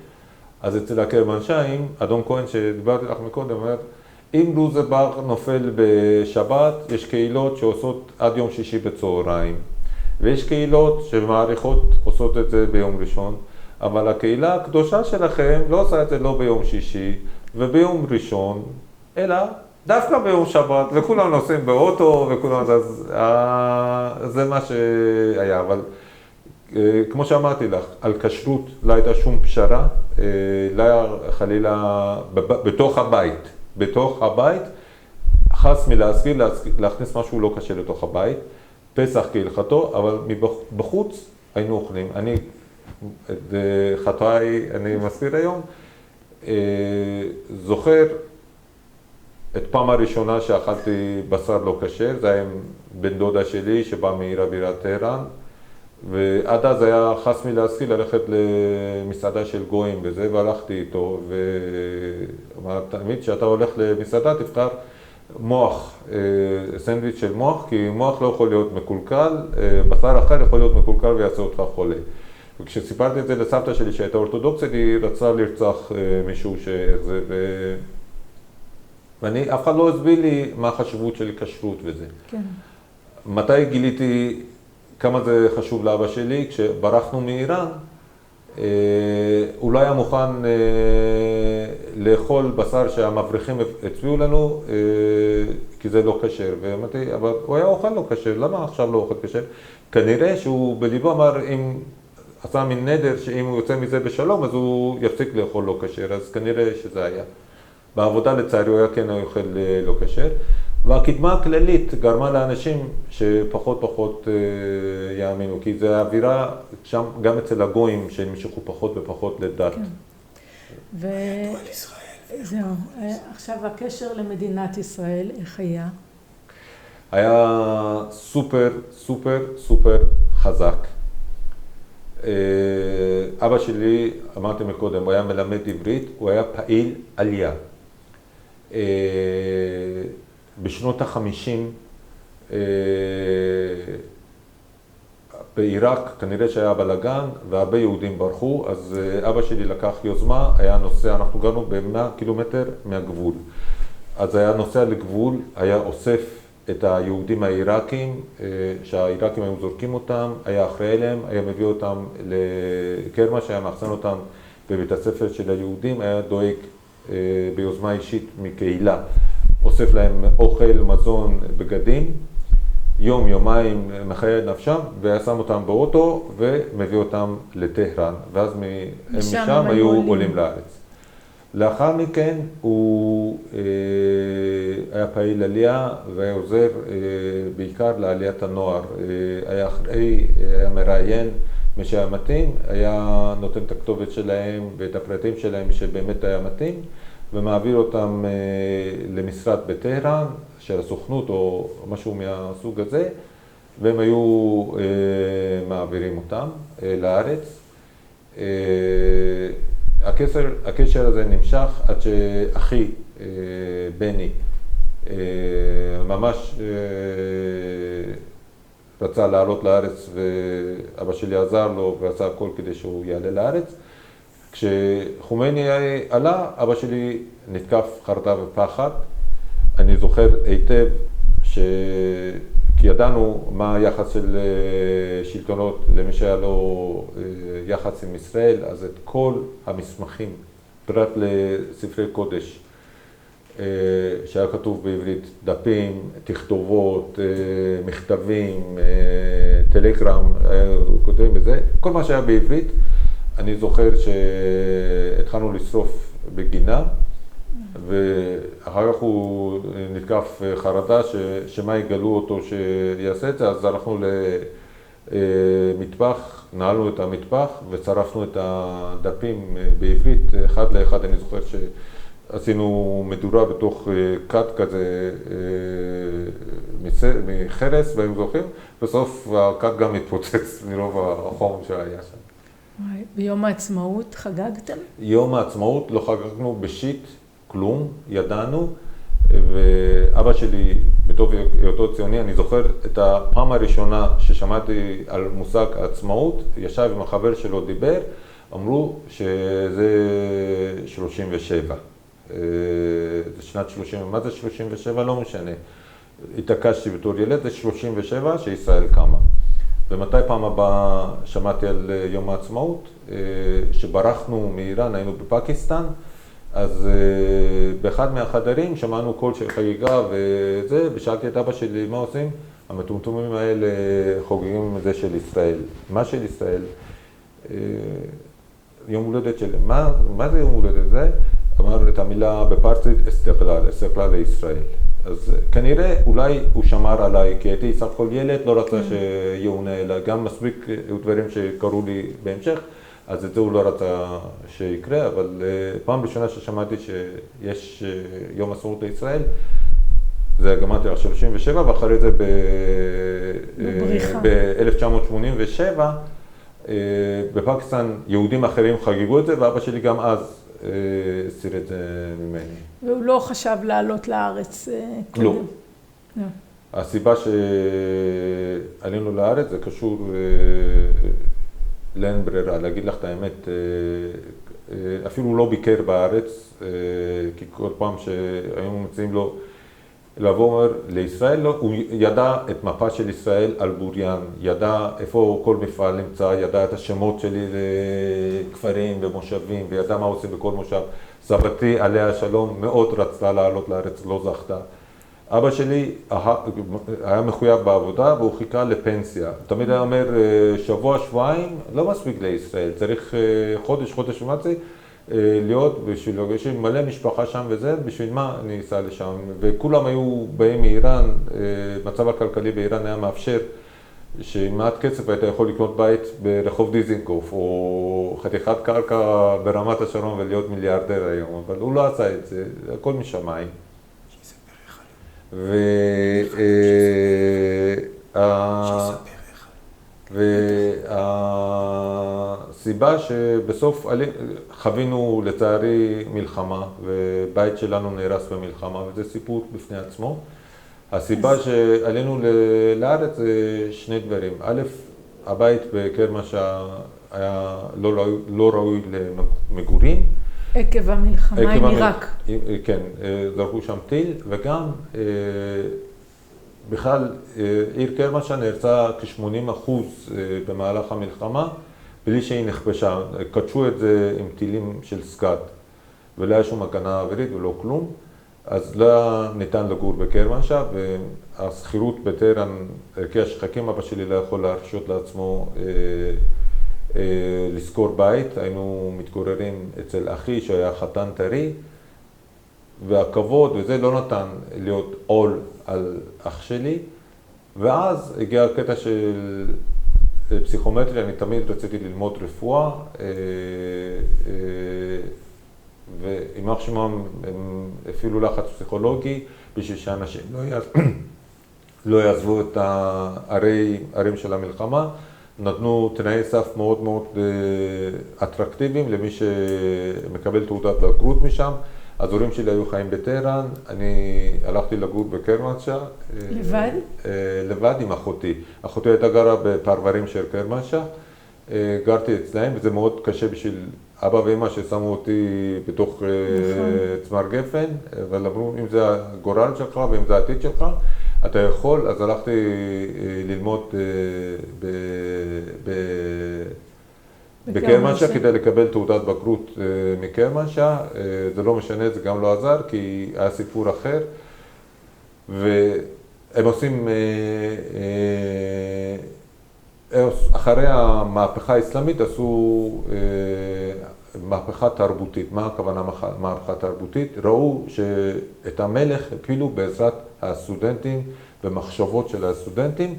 אז אצל הקרמן שיים, אדון כהן שדיברתי לך מקודם, אומר, אם רוזבק נופל בשבת, יש קהילות שעושות עד יום שישי בצהריים. ויש קהילות שמעריכות עושות את זה ביום ראשון, אבל הקהילה הקדושה שלכם לא עושה את זה לא ביום שישי וביום ראשון, אלא דווקא ביום שבת, וכולם נוסעים באוטו, וכולם, אז זה מה שהיה. אבל כמו שאמרתי לך, על כשרות לא הייתה שום פשרה, לא היה חלילה בתוך הבית, חס מלהשכיל להכניס משהו לא קשה לתוך הבית, פסח כהלכתו, אבל בחוץ היינו אוכלים. אני, את חטאי, אני מזכיר היום, זוכר את פעם הראשונה שאכלתי בשר לא כשר, זה היה עם בן דודה שלי שבא מעיר הבירה טהרן, ועד אז היה חס מלהשכיל ללכת למסעדה של גויים וזה, והלכתי איתו, ואמר, תמיד כשאתה הולך למסעדה תבחר מוח, סנדוויץ' של מוח, כי מוח לא יכול להיות מקולקל, בשר אחר יכול להיות מקולקל ויעשה אותך חולה. וכשסיפרתי את זה לסבתא שלי שהייתה אורתודוקסית, היא רצה לרצוח מישהו שזה, ואני, אף אחד לא הסביר לי מה החשיבות של כשרות וזה. כן. מתי גיליתי כמה זה חשוב לאבא שלי? כשברחנו מאיראן, הוא לא היה מוכן לאכול בשר שהמבריחים הצביעו לנו, כי זה לא כשר. ואמרתי, אבל הוא היה אוכל לא כשר, למה עכשיו לא אוכל כשר? כנראה שהוא בליבו אמר, אם עשה מין נדר, שאם הוא יוצא מזה בשלום, אז הוא יפסיק לאכול לא כשר, אז כנראה שזה היה. בעבודה לצערי הוא היה כן אוכל לא כשר. והקדמה הכללית גרמה לאנשים שפחות פחות יאמינו, כי זה האווירה שם גם אצל הגויים שנמשכו פחות ופחות לדת. כן. זהו. עכשיו הקשר למדינת ישראל, איך היה? היה סופר, סופר, סופר חזק. אבא שלי, אמרתי מקודם, הוא היה מלמד עברית, הוא היה פעיל עלייה. בשנות ה-50 בעיראק כנראה שהיה בלגן והרבה יהודים ברחו, אז אבא שלי לקח יוזמה, היה נוסע, אנחנו גרנו ב-100 קילומטר מהגבול. אז היה נוסע לגבול, היה אוסף את היהודים העיראקים, שהעיראקים היו זורקים אותם, היה אחראי אליהם, היה מביא אותם לקרמה, שהיה מאחסן אותם בבית הספר של היהודים, היה דואג ביוזמה אישית מקהילה. אוסף להם אוכל, מזון, בגדים, יום, יומיים מחיי נפשם, והיה שם אותם באוטו ומביא אותם לטהרן, ואז משם היו עולים לארץ. לאחר מכן הוא היה פעיל עלייה והיה עוזר בעיקר לעליית הנוער. היה אחראי, היה מראיין מי שהיה מתאים, היה נותן את הכתובת שלהם ואת הפרטים שלהם שבאמת היה מתאים, ומעביר אותם למשרד בטהרן, של הסוכנות או משהו מהסוג הזה, והם היו מעבירים אותם לארץ. הקשר הזה נמשך עד שאחי, בני, ממש רצה לעלות לארץ, ואבא שלי עזר לו ועשה הכל כדי שהוא יעלה לארץ. כשחומייני עלה, אבא שלי נתקף חרדה ופחד. אני זוכר היטב כי ידענו מה היחס של שלטונות למי שהיה לו יחס עם ישראל, אז את כל המסמכים, פרט לספרי קודש, שהיה כתוב בעברית, דפים, תכתובות, מכתבים, טלגרם, כותבים בזה, כל מה שהיה בעברית, אני זוכר שהתחלנו לשרוף בגינה, ואחר כך הוא נתקף חרדה שמה יגלו אותו שיעשה את זה, אז הלכנו למטבח, נעלנו את המטבח וצרפנו את הדפים בעברית אחד לאחד. אני זוכר שעשינו מדורה בתוך כד כזה מחרס, והם זוכרים, בסוף הכד גם התפוצץ מרוב החום שהיה שם. ביום העצמאות חגגתם? יום העצמאות לא חגגנו בשיט, כלום, ידענו, ואבא שלי, בתור היותו ציוני, אני זוכר את הפעם הראשונה ששמעתי על מושג העצמאות, ישב עם החבר שלו דיבר, אמרו שזה 37, זה שנת 30, מה זה 37? לא משנה. התעקשתי בתור ילד, זה 37 שישראל קמה. ומתי פעם הבאה שמעתי על יום העצמאות? שברחנו מאיראן, היינו בפקיסטן, אז באחד מהחדרים שמענו קול של חגיגה וזה, ושאלתי את אבא שלי מה עושים? המטומטומים האלה חוגגים זה של ישראל. מה של ישראל? יום הולדת של... מה זה יום הולדת זה? אמר את המילה בפרסית אסתקלל, אסתקלל לישראל. אז כנראה אולי הוא שמר עליי, כי הייתי סך הכל ילד, לא רצה שיעונה, אלא גם מספיק דברים שקרו לי בהמשך, אז את זה הוא לא רצה שיקרה, אבל פעם ראשונה ששמעתי שיש יום עצמאות לישראל, זה גמרתי על 37, ואחרי זה ב-1987, בפקיסטן יהודים אחרים חגגו את זה, ואבא שלי גם אז הסיר את זה ממני. והוא לא חשב לעלות לארץ קודם? לא. לא. הסיבה שעלינו לארץ זה קשור לאין ברירה, להגיד לך את האמת, אפילו לא ביקר בארץ, כי כל פעם שהיינו מציעים לו לבוא לישראל, לא, הוא ידע את מפה של ישראל על בוריין, ידע איפה כל מפעל נמצא, ידע את השמות שלי לכפרים ומושבים, וידע מה עושים בכל מושב. סבתי עליה השלום מאוד רצתה לעלות לארץ, לא זכתה. אבא שלי היה מחויב בעבודה והוא חיכה לפנסיה. תמיד היה אומר, שבוע, שבועיים, לא מספיק לישראל, צריך חודש ומצי להיות בשביל, יש מלא משפחה שם וזה, בשביל מה אני אסע לשם. וכולם היו באים מאיראן, מצב הכלכלי באיראן היה מאפשר שעם מעט כסף היית יכול לקנות בית ברחוב דיזינגוף, או חתיכת קרקע ברמת השרון ולהיות מיליארדר היום, אבל הוא לא עשה את זה, הכל משמיים. והסיבה שבסוף חווינו לצערי מלחמה, ובית שלנו נהרס במלחמה, וזה סיפור בפני עצמו. הסיבה שעלינו לארץ זה שני דברים. א', הבית בקרמשה היה לא ראוי למגורים. עקב המלחמה עם עיראק. כן, זרקו שם טיל, וגם בכלל עיר קרמשה נהרסה כ-80% במהלך המלחמה, בלי שהיא נכבשה. קדשו את זה עם טילים של סקאד, ולא היה שום הגנה אווירית ולא כלום. אז לא ניתן לגור בקרמשה, והשכירות בטהרן, ערכי השחקים, אבא שלי לא יכול להרשות לעצמו לשכור בית. היינו מתגוררים אצל אחי שהיה חתן טרי, והכבוד וזה לא נתן להיות עול על אח שלי. ואז הגיע הקטע של פסיכומטרי, אני תמיד רציתי ללמוד רפואה, ועם אח שמם הם הפעילו לחץ פסיכולוגי בשביל שאנשים לא יעזבו את הערים של המלחמה. נתנו תנאי סף מאוד מאוד אטרקטיביים למי שמקבל תעודת בגרות משם. אז ההורים שלי היו חיים בטהרן, אני הלכתי לגור בקרמשה. לבד? לבד עם אחותי. אחותי הייתה גרה בפרברים של קרמשה. גרתי אצלהם, וזה מאוד קשה בשביל אבא ואמא ששמו אותי בתוך צמר גפן, אבל אמרו, אם זה הגורל שלך ואם זה העתיד שלך, אתה יכול. אז הלכתי ללמוד בקרמשה כדי לקבל תעודת בגרות מקרמשה. זה לא משנה, זה גם לא עזר, כי היה סיפור אחר. והם עושים, אחרי המהפכה האסלאמית עשו מהפכה תרבותית. מה הכוונה מהפכה תרבותית? ראו שאת המלך הפילו בעזרת הסטודנטים ומחשבות של הסטודנטים,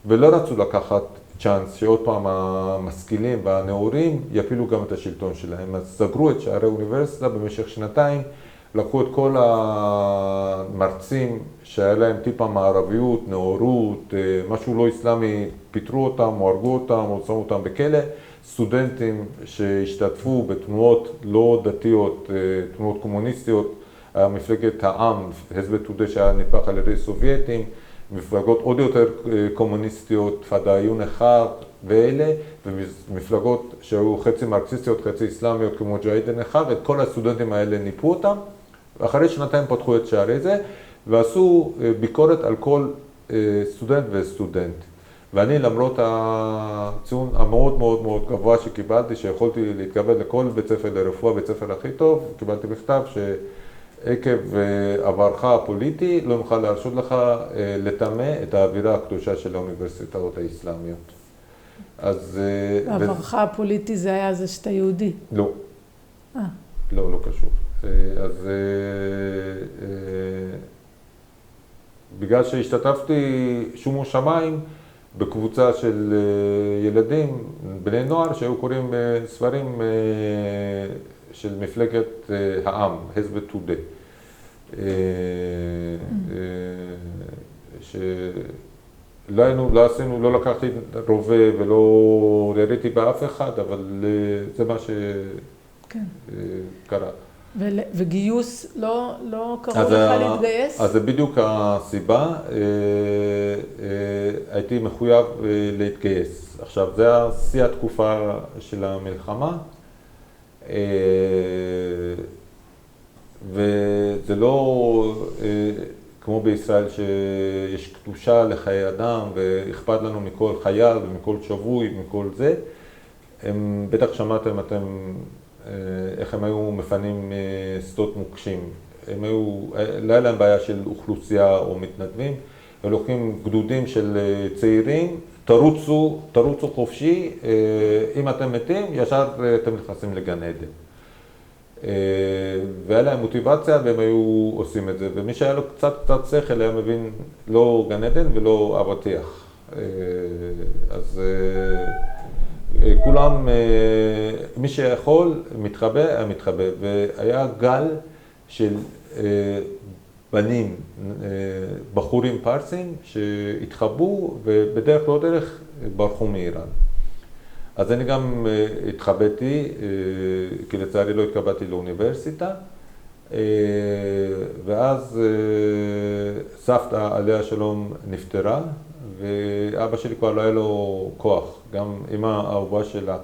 ולא רצו לקחת צ'אנס שעוד פעם המשכילים והנאורים יפילו גם את השלטון שלהם. אז סגרו את שערי האוניברסיטה במשך שנתיים, לקחו את כל המרצים שהיה להם טיפה מערביות, נאורות, משהו לא אסלאמי, פיטרו אותם או הרגו אותם או שמו אותם בכלא. סטודנטים שהשתתפו בתנועות לא דתיות, תנועות קומוניסטיות, מפלגת העם, חזב טודה שהיה נתפח על ידי סובייטים, מפלגות עוד יותר קומוניסטיות, פדאיון אחד ואלה, ומפלגות שהיו חצי מרקסיסטיות, חצי אסלאמיות כמו ג'האדין אחד, את כל הסטודנטים האלה ניפו אותם, ואחרי שנתיים פתחו את שערי זה, ועשו ביקורת על כל סטודנט וסטודנט. ואני למרות הציון המאוד מאוד מאוד גבוה שקיבלתי, שיכולתי להתקבל לכל בית ספר לרפואה, בית ספר הכי טוב, קיבלתי מכתב שעקב עברך הפוליטי לא נוכל להרשות לך לטמא את האווירה הקדושה של האוניברסיטאות האסלאמיות. אז... עברך הפוליטי זה היה זה שאתה יהודי? לא. לא קשור. אז בגלל שהשתתפתי שומו שמיים בקבוצה של ילדים, בני נוער, שהיו קוראים ספרים של מפלגת העם, חזב טודה. לא עשינו, לא לקחתי רובה ולא יריתי באף אחד, אבל זה מה כן. קרה. וגיוס, לא קראו לך להתגייס? אז זה בדיוק הסיבה, הייתי מחויב להתגייס. עכשיו, זה שיא התקופה של המלחמה, וזה לא כמו בישראל שיש קדושה לחיי אדם, ואכפת לנו מכל חייל ומכל שבוי ומכל זה. בטח שמעתם איך הם היו מפנים שדות מוקשים. לא היה להם בעיה של אוכלוסייה או מתנדבים, הם לוקחים גדודים של צעירים, תרוצו חופשי, אם אתם מתים, ישר אתם נכנסים לגן עדן. והיה להם מוטיבציה והם היו עושים את זה, ומי שהיה לו קצת שכל היה מבין לא גן עדן ולא אבטיח. אז כולם, מי שיכול מתחבא, והיה גל של בנים, בחורים פרסים שהתחבאו ובדרך לא דרך ברחו מאיראן. אז אני גם התחבאתי, כי לצערי לא התקבלתי לאוניברסיטה, ואז סבתא עליה שלום נפטרה, ואבא שלי כבר לא היה לו כוח. גם אמא האהובה שלה,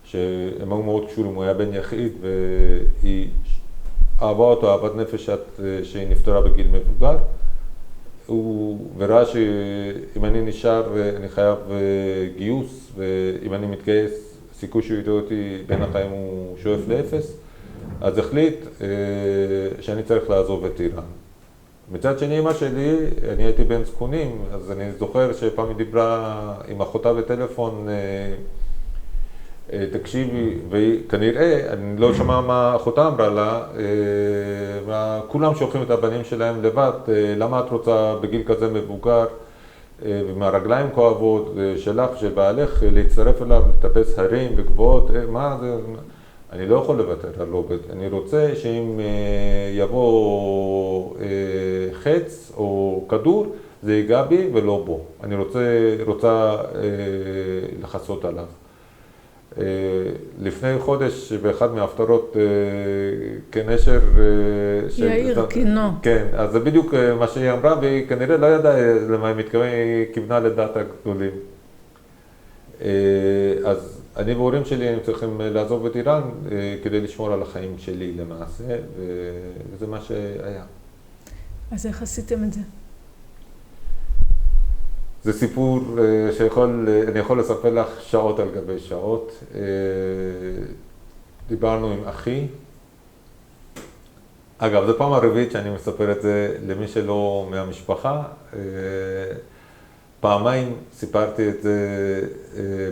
שהם היו מאוד קשורים, הוא היה בן יחיד, והיא אהבה אותו, אהבת נפש שהיא נפטרה בגיל מבוגר. וראה שאם אני נשאר אני חייב גיוס, ואם אני מתגייס, סיכוי שהוא ידע אותי בין החיים הוא שואף לאפס, אז החליט שאני צריך לעזוב את איראן. מצד שני, אמא שלי, אני הייתי בן זקונים, אז אני זוכר שפעם היא דיברה עם אחותה בטלפון, תקשיבי, וכנראה, אני לא שמע מה אחותה אמרה לה, כולם שולחים את הבנים שלהם לבד, למה את רוצה בגיל כזה מבוגר, ומהרגליים כואבות שלך, של בעלך, להצטרף אליו, לטפס הרים וגבוהות, מה זה? אני לא יכול לוותר על עובד, אני רוצה שאם יבוא חץ או כדור, זה ייגע בי ולא בו. אני רוצה לחסות עליו. לפני חודש, באחד מההפטרות, כנשר... יאיר קינו. כן, אז זה בדיוק מה שהיא אמרה, והיא כנראה לא ידעה למה היא מתכוון, היא כיוונה לדעת הגדולים. אז אני וההורים שלי הם צריכים לעזוב את איראן כדי לשמור על החיים שלי למעשה, וזה מה שהיה. אז איך עשיתם את זה? זה סיפור שאני יכול לספר לך שעות על גבי שעות. דיברנו עם אחי. אגב, זו פעם הרביעית שאני מספר את זה למי שלא מהמשפחה. פעמיים סיפרתי את זה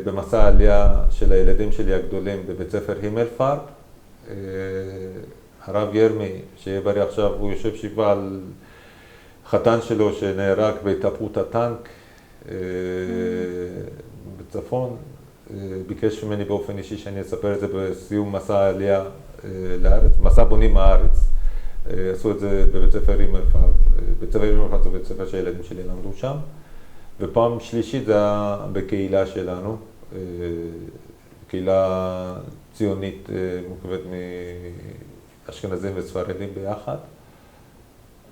במסע העלייה של הילדים שלי הגדולים בבית ספר הימלפארב. הרב ירמי, שיהיה בריא עכשיו, הוא יושב שבעה על חתן שלו שנהרג בהתהפכות הטנק בצפון. ביקש ממני באופן אישי שאני אספר את זה בסיום מסע העלייה לארץ, מסע בונים הארץ. עשו את זה בבית ספר הימלפארב. בית ספר הימלפארב זה בית ספר שהילדים שלי למדו שם. ופעם שלישית זה היה בקהילה שלנו, קהילה ציונית מורכבת מאשכנזים וספרדים ביחד,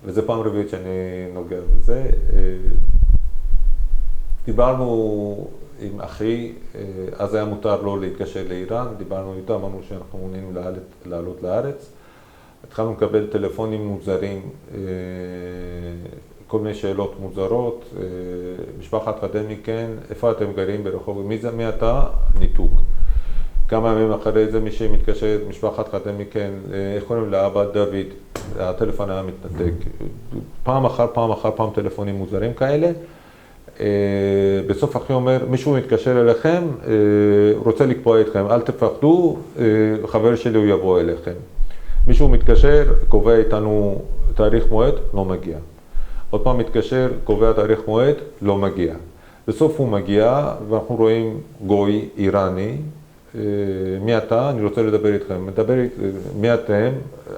וזה פעם רביעית שאני נוגע בזה. דיברנו עם אחי, אז היה מותר לו להתקשר לאיראן, דיברנו איתו, אמרנו שאנחנו מעוניינים לעלות לארץ. התחלנו לקבל טלפונים מוזרים, כל מיני שאלות מוזרות, משפחת חדמי כן, איפה אתם גרים ברחוב, מי אתה? ניתוק. כמה ימים אחרי זה מי שמתקשר, משפחת חדמי כן, איך קוראים לאבא? דוד, הטלפון היה מתנתק. פעם אחר פעם טלפונים מוזרים כאלה. בסוף אחי אומר, מישהו מתקשר אליכם, רוצה לקבוע איתכם, אל תפחדו, חבר שלי הוא יבוא אליכם. מישהו מתקשר, קובע איתנו תאריך מועד, לא מגיע. עוד פעם מתקשר, קובע תאריך מועד, לא מגיע. בסוף הוא מגיע, ואנחנו רואים גוי איראני, מי אתה? אני רוצה לדבר איתכם. מי אתם?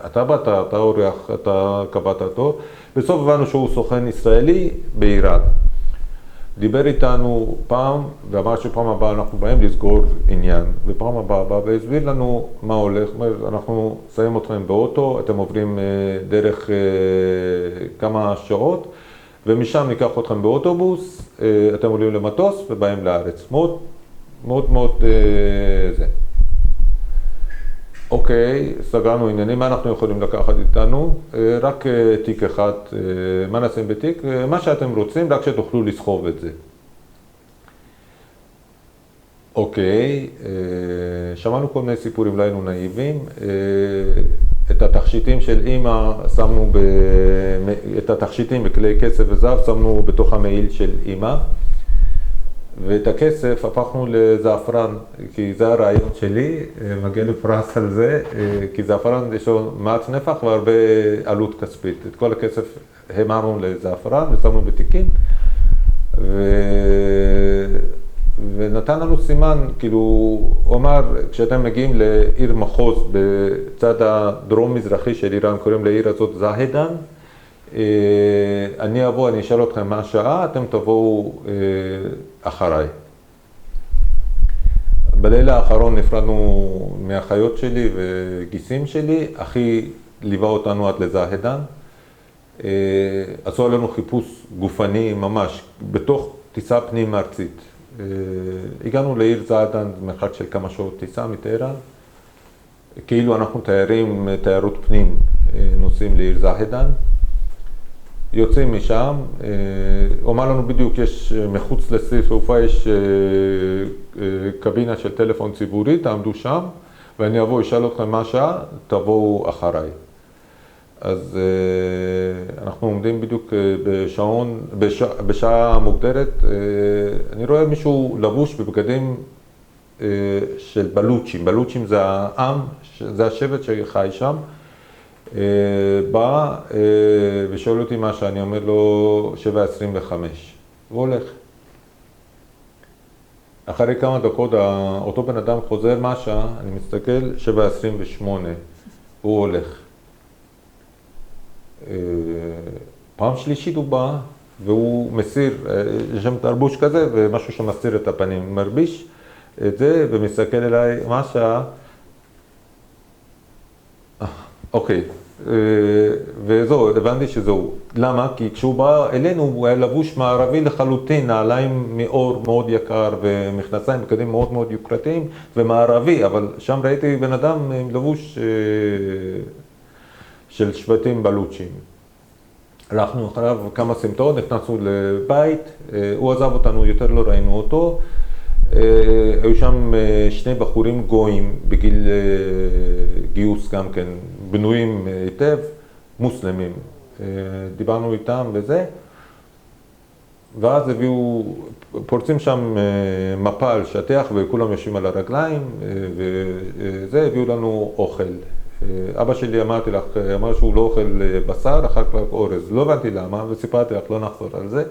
אתה באת, אתה אורח, אתה קבעת תור. בסוף הבנו שהוא סוכן ישראלי באיראן. דיבר איתנו פעם, ואמר שפעם הבאה אנחנו באים לסגור עניין, ופעם הבאה בא והסביר לנו מה הולך, אנחנו שמים אתכם באוטו, אתם עוברים דרך כמה שעות, ומשם ניקח אתכם באוטובוס, אתם עולים למטוס ובאים לארץ. מאוד, מאוד, מאוד זה. אוקיי, סגרנו עניינים, מה אנחנו יכולים לקחת איתנו? רק תיק אחד, מה נשים בתיק? מה שאתם רוצים, רק שתוכלו לסחוב את זה. אוקיי, שמענו כל מיני סיפורים, לא היינו נאיבים. את התכשיטים של אמא שמנו, את התכשיטים בכלי כסף וזהב שמנו בתוך המעיל של אמא. ואת הכסף הפכנו לזעפרן, כי זה הרעיון שלי, מגיע לפרס על זה, כי זעפרן יש לו מעט נפח והרבה עלות כספית. את כל הכסף המרנו לזעפרן ושמנו בתיקים, ונתן לנו סימן, כאילו, הוא אמר, כשאתם מגיעים לעיר מחוז בצד הדרום-מזרחי של איראן, קוראים לעיר הזאת זהדן, אני אבוא, אני אשאל אתכם מה השעה, אתם תבואו אחריי. בלילה האחרון נפרדנו מהאחיות שלי וגיסים שלי, אחי ליווה אותנו עד לזהדן. עשו עלינו חיפוש גופני ממש, בתוך טיסה פנים ארצית. הגענו לעיר זהדן, מרחק של כמה שעות טיסה מטהרן. כאילו אנחנו תיירים, תיירות פנים, נוסעים לעיר זהדן. יוצאים משם, הוא אמר לנו בדיוק, יש מחוץ לשדה תעופה, יש קבינה של טלפון ציבורי, תעמדו שם, ואני אבוא, אשאל אתכם מה השעה, תבואו אחריי. אז אנחנו עומדים בדיוק בשעון, בשעה מוגדרת, אני רואה מישהו לבוש בבגדים של בלוצ'ים, בלוצ'ים זה העם, זה השבט שחי שם, בא ושואל אותי מה שאני אומר לו 7:25, והוא הולך. אחרי כמה דקות אותו בן אדם חוזר מה שעה, אני מסתכל 7:28, הוא הולך. פעם שלישית הוא בא והוא מסיר, יש שם תרבוש כזה ומשהו שמסתיר את הפנים, מרביש את זה ומסתכל אליי מה שעה, אוקיי. וזהו, הבנתי שזהו. למה? כי כשהוא בא אלינו הוא היה לבוש מערבי לחלוטין, נעליים מאור מאוד יקר ומכנסיים בגדים מאוד מאוד יוקרתיים ומערבי, אבל שם ראיתי בן אדם עם לבוש של שבטים בלוצ'ים. הלכנו אחריו כמה סמטאות, נכנסנו לבית, הוא עזב אותנו, יותר לא ראינו אותו. היו שם שני בחורים גויים בגיל גיוס גם כן, בנויים היטב, מוסלמים. דיברנו איתם וזה, ואז הביאו, פורצים שם מפה על שטח וכולם יושבים על הרגליים, וזה הביאו לנו אוכל. אבא שלי אמר שהוא לא אוכל בשר, אחר כך אורז. לא הבנתי למה, וסיפרתי לך, לא נחזור על זה.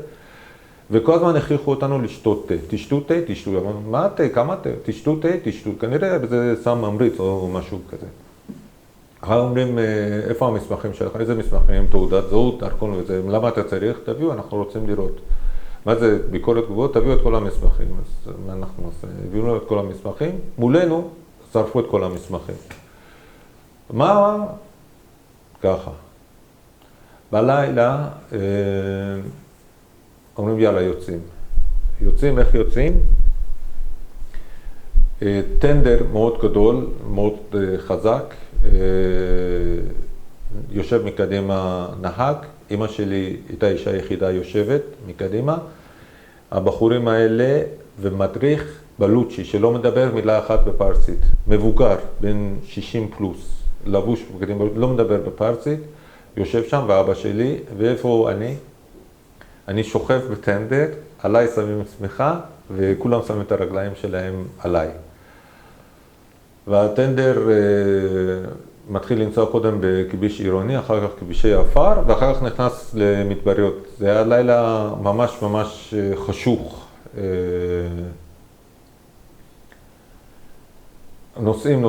וכל הזמן הכריחו אותנו לשתות תה. תשתו תה, תשתו. אמרנו, מה תה? כמה תה? תשתו תה, תשתו. כנראה זה סם ממריץ או משהו כזה. אחר אומרים, איפה המסמכים שלך? איזה מסמכים? תעודת זהות, דרכון וזה. למה אתה צריך? תביאו, אנחנו רוצים לראות. מה זה? ביקורת תגובות? תביאו את כל המסמכים. אז מה אנחנו עושים? הביאו לנו את כל המסמכים. מולנו, שרפו את כל המסמכים. מה? ככה. בלילה, אומרים יאללה יוצאים. יוצאים, איך יוצאים? טנדר מאוד גדול, מאוד חזק, יושב מקדימה נהג, אמא שלי הייתה אישה יחידה יושבת מקדימה, הבחורים האלה ומדריך בלוצ'י שלא מדבר מילה אחת בפרסית, מבוגר, בן 60 פלוס, לבוש בקדימה, לא מדבר בפרסית, יושב שם ואבא שלי, ואיפה אני? אני שוכב בטנדר, עליי שמים שמיכה, וכולם שמים את הרגליים שלהם עליי. והטנדר מתחיל לנסוע קודם בכביש עירוני, אחר כך כבישי עפר, ואחר כך נכנס למדבריות. זה היה לילה ממש ממש חשוך. נוסעים,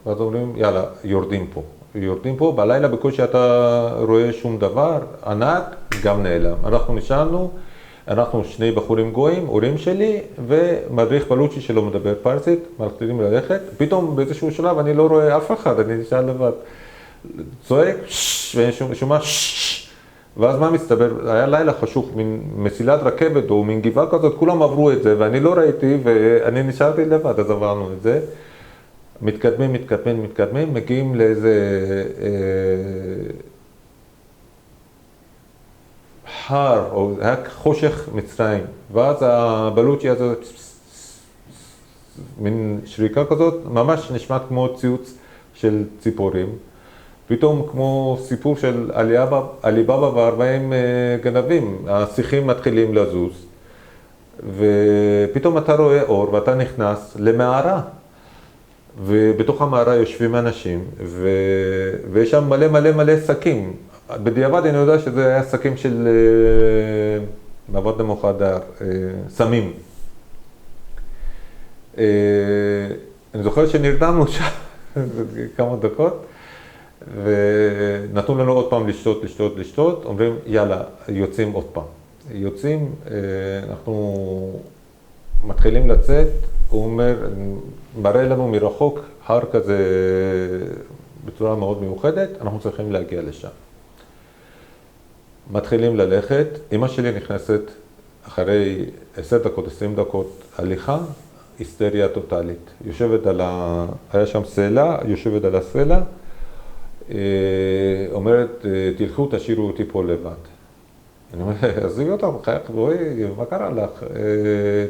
ואז אומרים, יאללה, יורדים פה. יורדים פה, בלילה בקושי אתה רואה שום דבר, ענק, גם נעלם. אנחנו נשארנו, אנחנו שני בחורים גויים, הורים שלי, ומדריך בלוצ'י שלא מדבר פרסית, מתחילים ללכת, פתאום באיזשהו שלב אני לא רואה אף אחד, אני נשאר לבד. צועק, ואני שומע, ואז מה מסתבר? היה לילה חשוך, מין מסילת רכבת או מין גבעה כזאת, כולם עברו את זה, ואני לא ראיתי, ואני נשארתי לבד, אז עברנו את זה. מתקדמים, מגיעים לאיזה הר, או היה חושך מצרים, ואז הבלוצ'י הזה, מין שריקה כזאת, ממש נשמעת כמו ציוץ של ציפורים. פתאום כמו סיפור של עליבאבא ו40 גנבים, השיחים מתחילים לזוז, ופתאום אתה רואה אור ואתה נכנס למערה, ובתוך המערה יושבים אנשים, ויש שם מלא שקים. בדיעבד אני יודע שזה היה שקים של מעבד למוחדר, סמים. אני זוכר שנרדמנו שם כמה דקות, ונתנו לנו עוד פעם לשתות, אומרים יאללה, יוצאים עוד פעם. יוצאים, אנחנו מתחילים לצאת, הוא אומר, מראה לנו מרחוק הר כזה בצורה מאוד מיוחדת, אנחנו צריכים להגיע לשם. מתחילים ללכת, אמא שלי נכנסת אחרי 10 דקות, 20 דקות הליכה, היסטריה טוטלית. יושבת היה שם סלע, יושבת על הסלע, אומרת, תלכו, תשאירו אותי פה לבד. אני אומר, עזבי אותם, בואי, מה קרה לך?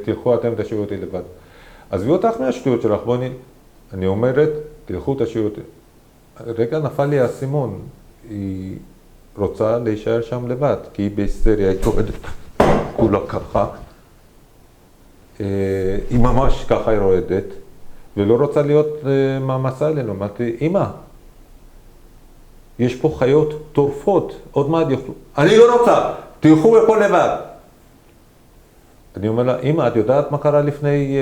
תלכו אתם, תשאירו אותי לבד. עזבי אותך מהשטויות שלך, בואי, אני אומרת, תלכו, תשאירו אותי. רגע נפל לי האסימון, היא רוצה להישאר שם לבד, כי היא בהיסטריה, היא קורדת כולה ככה. היא ממש ככה היא רועדת, ולא רוצה להיות מעמסה אלינו. אמרתי, אמא, יש פה חיות טורפות, עוד מעט יוכלו. אני לא רוצה, תלכו לפה לבד. אני אומר לה, אמא, את יודעת מה קרה לפני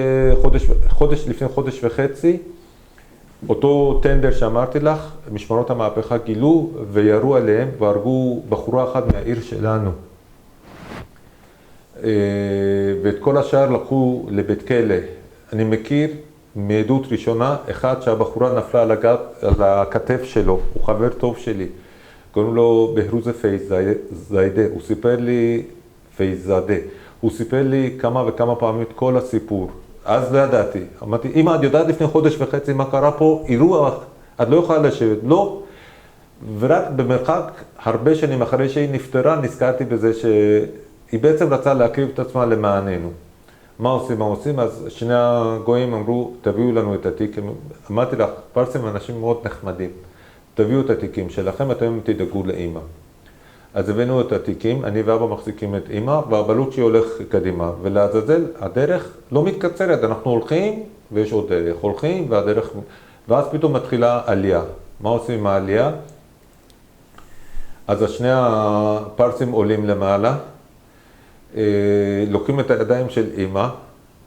חודש וחצי? אותו טנדר שאמרתי לך, משמרות המהפכה גילו וירו עליהם והרגו בחורה אחת מהעיר שלנו. ואת כל השאר לקחו לבית כלא. אני מכיר מעדות ראשונה, אחד שהבחורה נפלה על הכתף שלו, הוא חבר טוב שלי. קוראים לו בהרוזה פייזאדה, הוא סיפר לי, פייזאדה, הוא סיפר לי כמה וכמה פעמים את כל הסיפור. אז לא ידעתי. אמרתי, אמא, את יודעת לפני חודש וחצי מה קרה פה? אירוע, את לא יכולה לשבת. לא. ורק במרחק הרבה שנים אחרי שהיא נפטרה, נזכרתי בזה שהיא בעצם רצה להקריב את עצמה למעננו. מה עושים? אז שני הגויים אמרו, תביאו לנו את התיק. אמרתי לך, פרסים אנשים מאוד נחמדים. תביאו את התיקים שלכם, אתם תדאגו לאמא. אז הבאנו את התיקים, אני ואבא מחזיקים את אמא, והבלוצ'י הולך קדימה. ולעזאזל, הדרך לא מתקצרת, אנחנו הולכים ויש עוד דרך. הולכים והדרך, ואז פתאום מתחילה עלייה. מה עושים עם העלייה? אז השני הפרסים עולים למעלה, לוקחים את הידיים של אמא,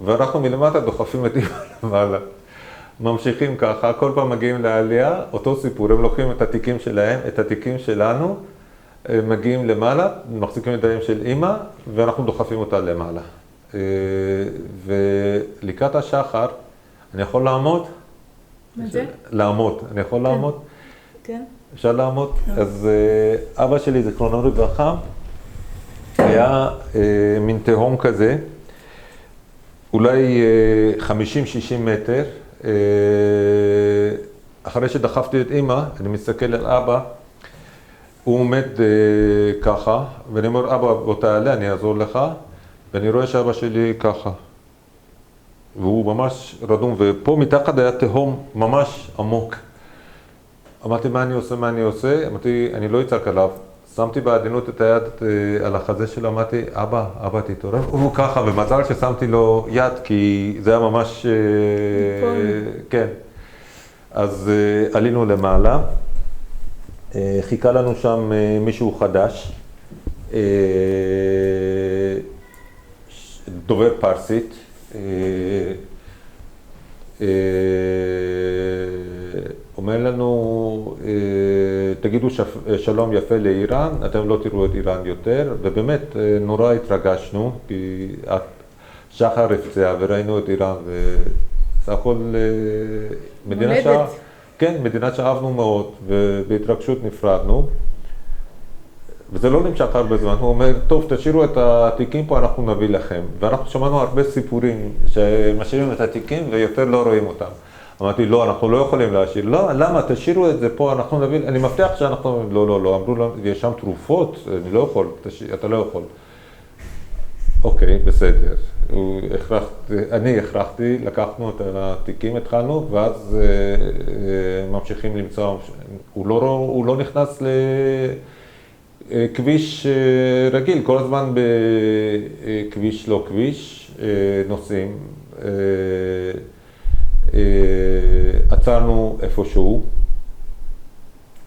ואנחנו מלמטה דוחפים את אמא למעלה. ממשיכים ככה, כל פעם מגיעים לעלייה, אותו סיפור, הם לוקחים את התיקים שלהם, את התיקים שלנו, מגיעים למעלה, מחזיקים את הידיים של אמא, ואנחנו דוחפים אותה למעלה. ולקראת השחר, אני יכול לעמוד? מה זה? לעמוד, אני יכול לעמוד? כן. אפשר לעמוד? אז אבא שלי, זיכרונו לברכה, היה מין תהום כזה, אולי 50-60 מטר. אחרי שדחפתי את אמא, אני מסתכל על אבא, הוא עומד ככה, ואני אומר, אבא, בוא תעלה, אני אעזור לך, ואני רואה שאבא שלי ככה. והוא ממש רדום, ופה מתחת היה תהום ממש עמוק. אמרתי, מה אני עושה? אמרתי, אני לא אצעק עליו. שמתי בעדינות את היד על החזה שלו, אמרתי, אבא תתעורר. הוא ככה, ומזל ששמתי לו יד, כי זה היה ממש... כן. אז עלינו למעלה. חיכה לנו שם מישהו חדש, דובר פרסית. אומר לנו, תגידו שלום יפה לאיראן, אתם לא תראו את איראן יותר, ובאמת נורא התרגשנו, כי שחר הפציע וראינו את איראן, וסך הכל מדינה שאהבנו מאוד, ובהתרגשות נפרדנו. וזה לא נמשך הרבה זמן, הוא אומר, טוב, תשאירו את התיקים פה, אנחנו נביא לכם. ואנחנו שמענו הרבה סיפורים שמשאירים את התיקים ויותר לא רואים אותם. אמרתי, לא, אנחנו לא יכולים להשאיר. לא, למה? תשאירו את זה פה, אנחנו נביא, אני מבטיח שאנחנו, לא, אמרו לנו, יש שם תרופות, אני לא יכול, אתה לא יכול. אוקיי, בסדר. אני הכרחתי, לקחנו את התיקים, התחלנו, ואז ממשיכים למצוא, הוא לא נכנס כביש רגיל, כל הזמן בכביש לא כביש, נוסעים. עצרנו איפשהו,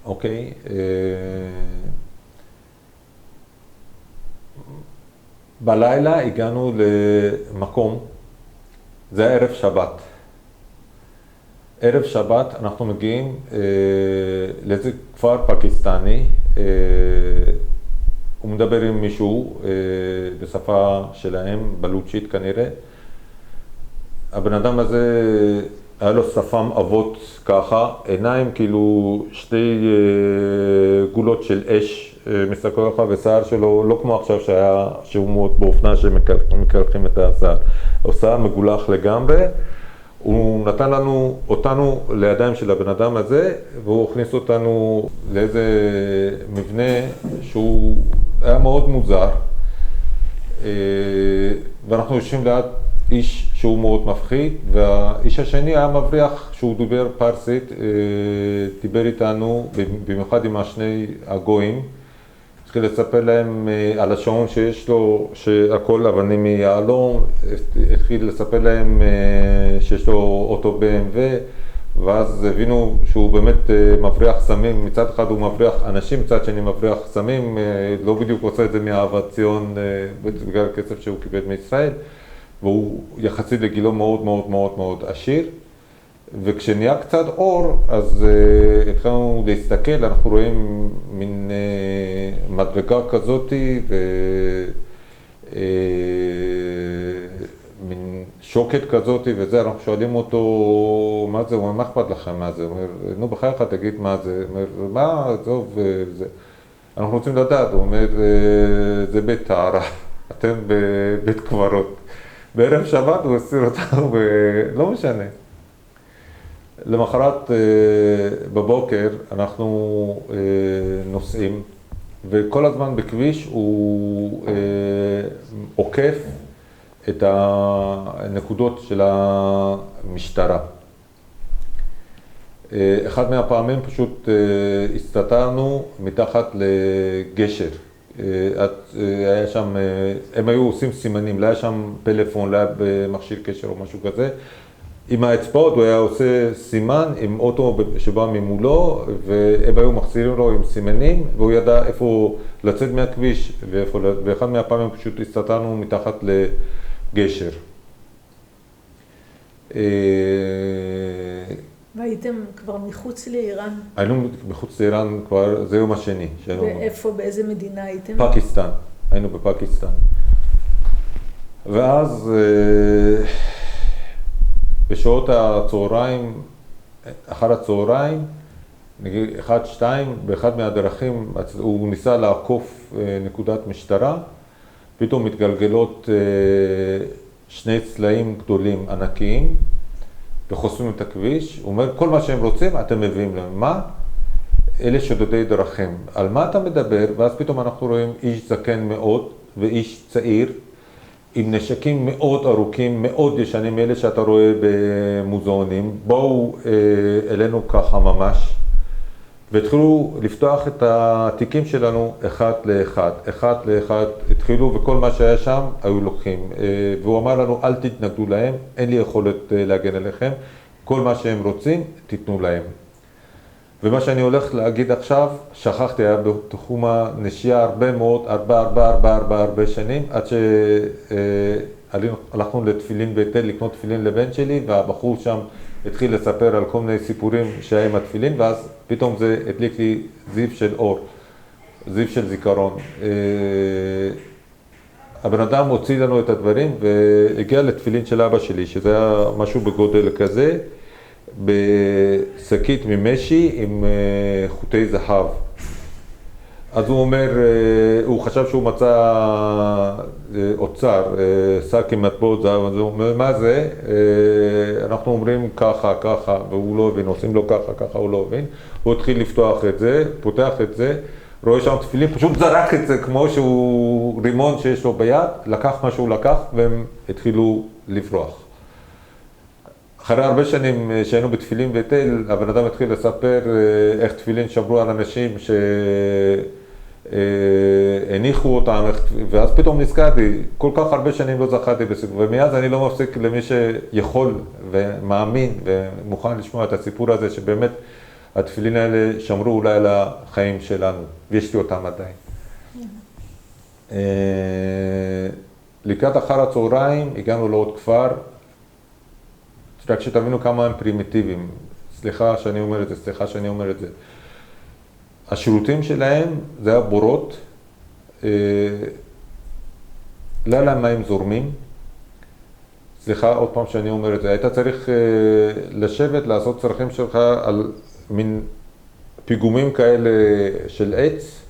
אוקיי. בלילה הגענו למקום, זה ערב שבת. ערב שבת אנחנו מגיעים לאיזה כפר פקיסטני, הוא מדבר עם מישהו בשפה שלהם, בלוצ'ית כנראה. הבן אדם הזה, היה לו שפם אבות ככה, עיניים כאילו שתי גולות של אש מסתכל ככה, ושיער שלו לא כמו עכשיו שהוא מאוד באופנה שמקרחים את השיער. הוא שיער מגולח לגמרי, הוא נתן אותנו לידיים של הבן אדם הזה, והוא הכניס אותנו לאיזה מבנה שהוא היה מאוד מוזר, ואנחנו יושבים ליד איש שהוא מאוד מפחיד, והאיש השני היה מבריח שהוא דובר פרסית, דיבר איתנו, במיוחד עם השני הגויים, התחיל לספר להם על השעון שיש לו, שהכל אבנים מיהלום, התחיל לספר להם שיש לו אוטו BMW, ואז הבינו שהוא באמת מבריח סמים, מצד אחד הוא מבריח אנשים, מצד שני מבריח סמים, לא בדיוק עושה את זה מאהבת ציון בגלל כסף שהוא קיבל מישראל, והוא יחסית לגילו מאוד מאוד מאוד מאוד עשיר. וכשנהיה קצת אור, אז התחלנו להסתכל, אנחנו רואים מין מדרגה כזאת, מין שוקת כזאת, וזה, אנחנו שואלים אותו, מה זה? הוא אומר, מה אכפת לכם מה זה? הוא אומר, נו בחייך תגיד מה זה? הוא אומר, מה? טוב, זה. אנחנו רוצים לדעת, הוא אומר, זה בית טהרה, אתם בבית קברות. בערב שבת הוא הסיר אותנו, לא משנה. למחרת בבוקר אנחנו נוסעים, וכל הזמן בכביש הוא עוקף את הנקודות של המשטרה. אחד מהפעמים פשוט הסתתרנו מתחת לגשר. היה שם, הם היו עושים סימנים, לא היה שם פלאפון, לא היה במכשיר קשר או משהו כזה. עם האצבעות הוא היה עושה סימן עם אוטו שבא ממולו, והם היו מחזירים לו עם סימנים, והוא ידע איפה לצאת מהכביש, ואחד מהפעמים פשוט הסתתרנו מתחת לגשר. והייתם כבר מחוץ לאיראן? היינו מחוץ לאיראן כבר, זה יום השני. ואיפה, באיזה מדינה הייתם? פקיסטן, היינו בפקיסטן. ואז בשעות הצהריים, אחר הצהריים, נגיד 1-2, באחד מהדרכים הוא ניסה לעקוף נקודת משטרה, פתאום מתגלגלות שני צלעים גדולים ענקיים, וחוסמים את הכביש. הוא אומר, כל מה שהם רוצים, אתם מביאים להם. מה? אלה שודדי דרכים. על מה אתה מדבר? ואז פתאום אנחנו רואים איש זקן מאוד, ואיש צעיר, עם נשקים מאוד ארוכים, מאוד ישנים, אלה שאתה רואה במוזיאונים. בואו אלינו ככה ממש, והתחילו לפתוח את התיקים שלנו אחד לאחד, התחילו, וכל מה שהיה שם היו לוקחים. והוא אמר לנו, אל תתנגדו להם, אין לי יכולת להגן עליכם, כל מה שהם רוצים, תיתנו להם. ומה שאני הולך להגיד עכשיו, שכחתי, היה בתחום הנשייה הרבה מאוד, הרבה שנים, עד שהלכנו לתפילין בית אל, לקנות תפילין לבן שלי, והבחור שם התחיל לספר על כל מיני סיפורים שהיה עם התפילין, ואז פתאום זה הדליק לי זיו של אור, זיו של זיכרון. הבן אדם הוציא לנו את הדברים והגיע לתפילין של אבא שלי, שזה היה משהו בגודל כזה, בשקית ממשי עם חוטי זהב. אז הוא אומר, הוא חשב שהוא מצא אוצר, שק עם מטבעות זהב, אז הוא אומר, מה זה? אנחנו אומרים ככה, ככה, והוא לא הבין, עושים לו ככה, ככה, הוא לא הבין. הוא התחיל לפתוח את זה, פותח את זה, רואה שם תפילין, פשוט זרק את זה כמו שהוא רימון שיש לו ביד, לקח מה שהוא לקח, והם התחילו לברוח. אחרי הרבה שנים שהיינו בתפילין בתל, הבן אדם התחיל לספר איך תפילין שמרו על אנשים שהניחו אותם, ואז פתאום נזכרתי, כל כך הרבה שנים לא זכרתי בסיפור, ומאז אני לא מפסיק למי שיכול ומאמין ומוכן לשמוע את הסיפור הזה, שבאמת התפילין האלה שמרו אולי על החיים שלנו, ויש לי אותם עדיין. לקראת אחר הצהריים הגענו לעוד כפר, רק שתבינו כמה הם פרימיטיביים. סליחה שאני אומר את זה, השירותים שלהם זה היה בורות, לא היה להם מים זורמים. סליחה עוד פעם שאני אומר את זה, היית צריך לשבת, לעשות צרכים שלך על מין פיגומים כאלה של עץ,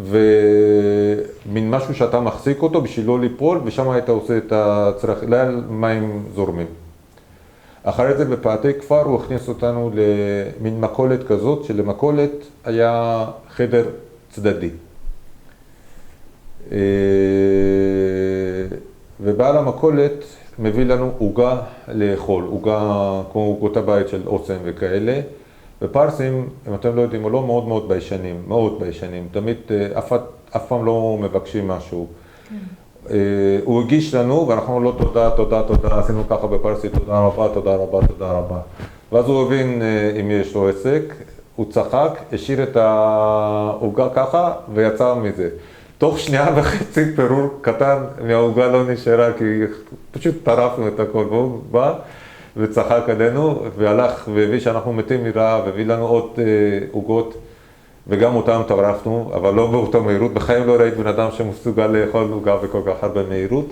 ומין משהו שאתה מחזיק אותו בשביל לא ליפול, ושם היית עושה את הצרכים, לא היה מים זורמים. אחרי זה בפאתי כפר הוא הכניס אותנו למין מכולת כזאת, שלמכולת היה חדר צדדי. ובעל המכולת מביא לנו עוגה לאכול, עוגה כמו עוגות הבית של אוסם וכאלה. ופרסים, אם אתם לא יודעים, הוא לא מאוד מאוד ביישנים, מאוד ביישנים, תמיד אף פעם לא מבקשים משהו. הוא הגיש לנו, ואנחנו לא תודה, תודה, תודה, עשינו ככה בפרסי, תודה רבה, תודה רבה, תודה רבה. ואז הוא הבין אם יש לו עסק, הוא צחק, השאיר את העוגה ככה ויצא מזה. תוך שנייה וחצי פירור קטן מהעוגה לא נשארה, כי פשוט טרפנו את הכל, והוא בא וצחק עלינו, והלך והביא שאנחנו מתים מרעב, והביא לנו עוד עוגות, וגם אותם טרפנו, אבל לא באותה מהירות. בחיים לא ראית בן אדם שמסוגל לאכול עוגה בכל כך הרבה מהירות.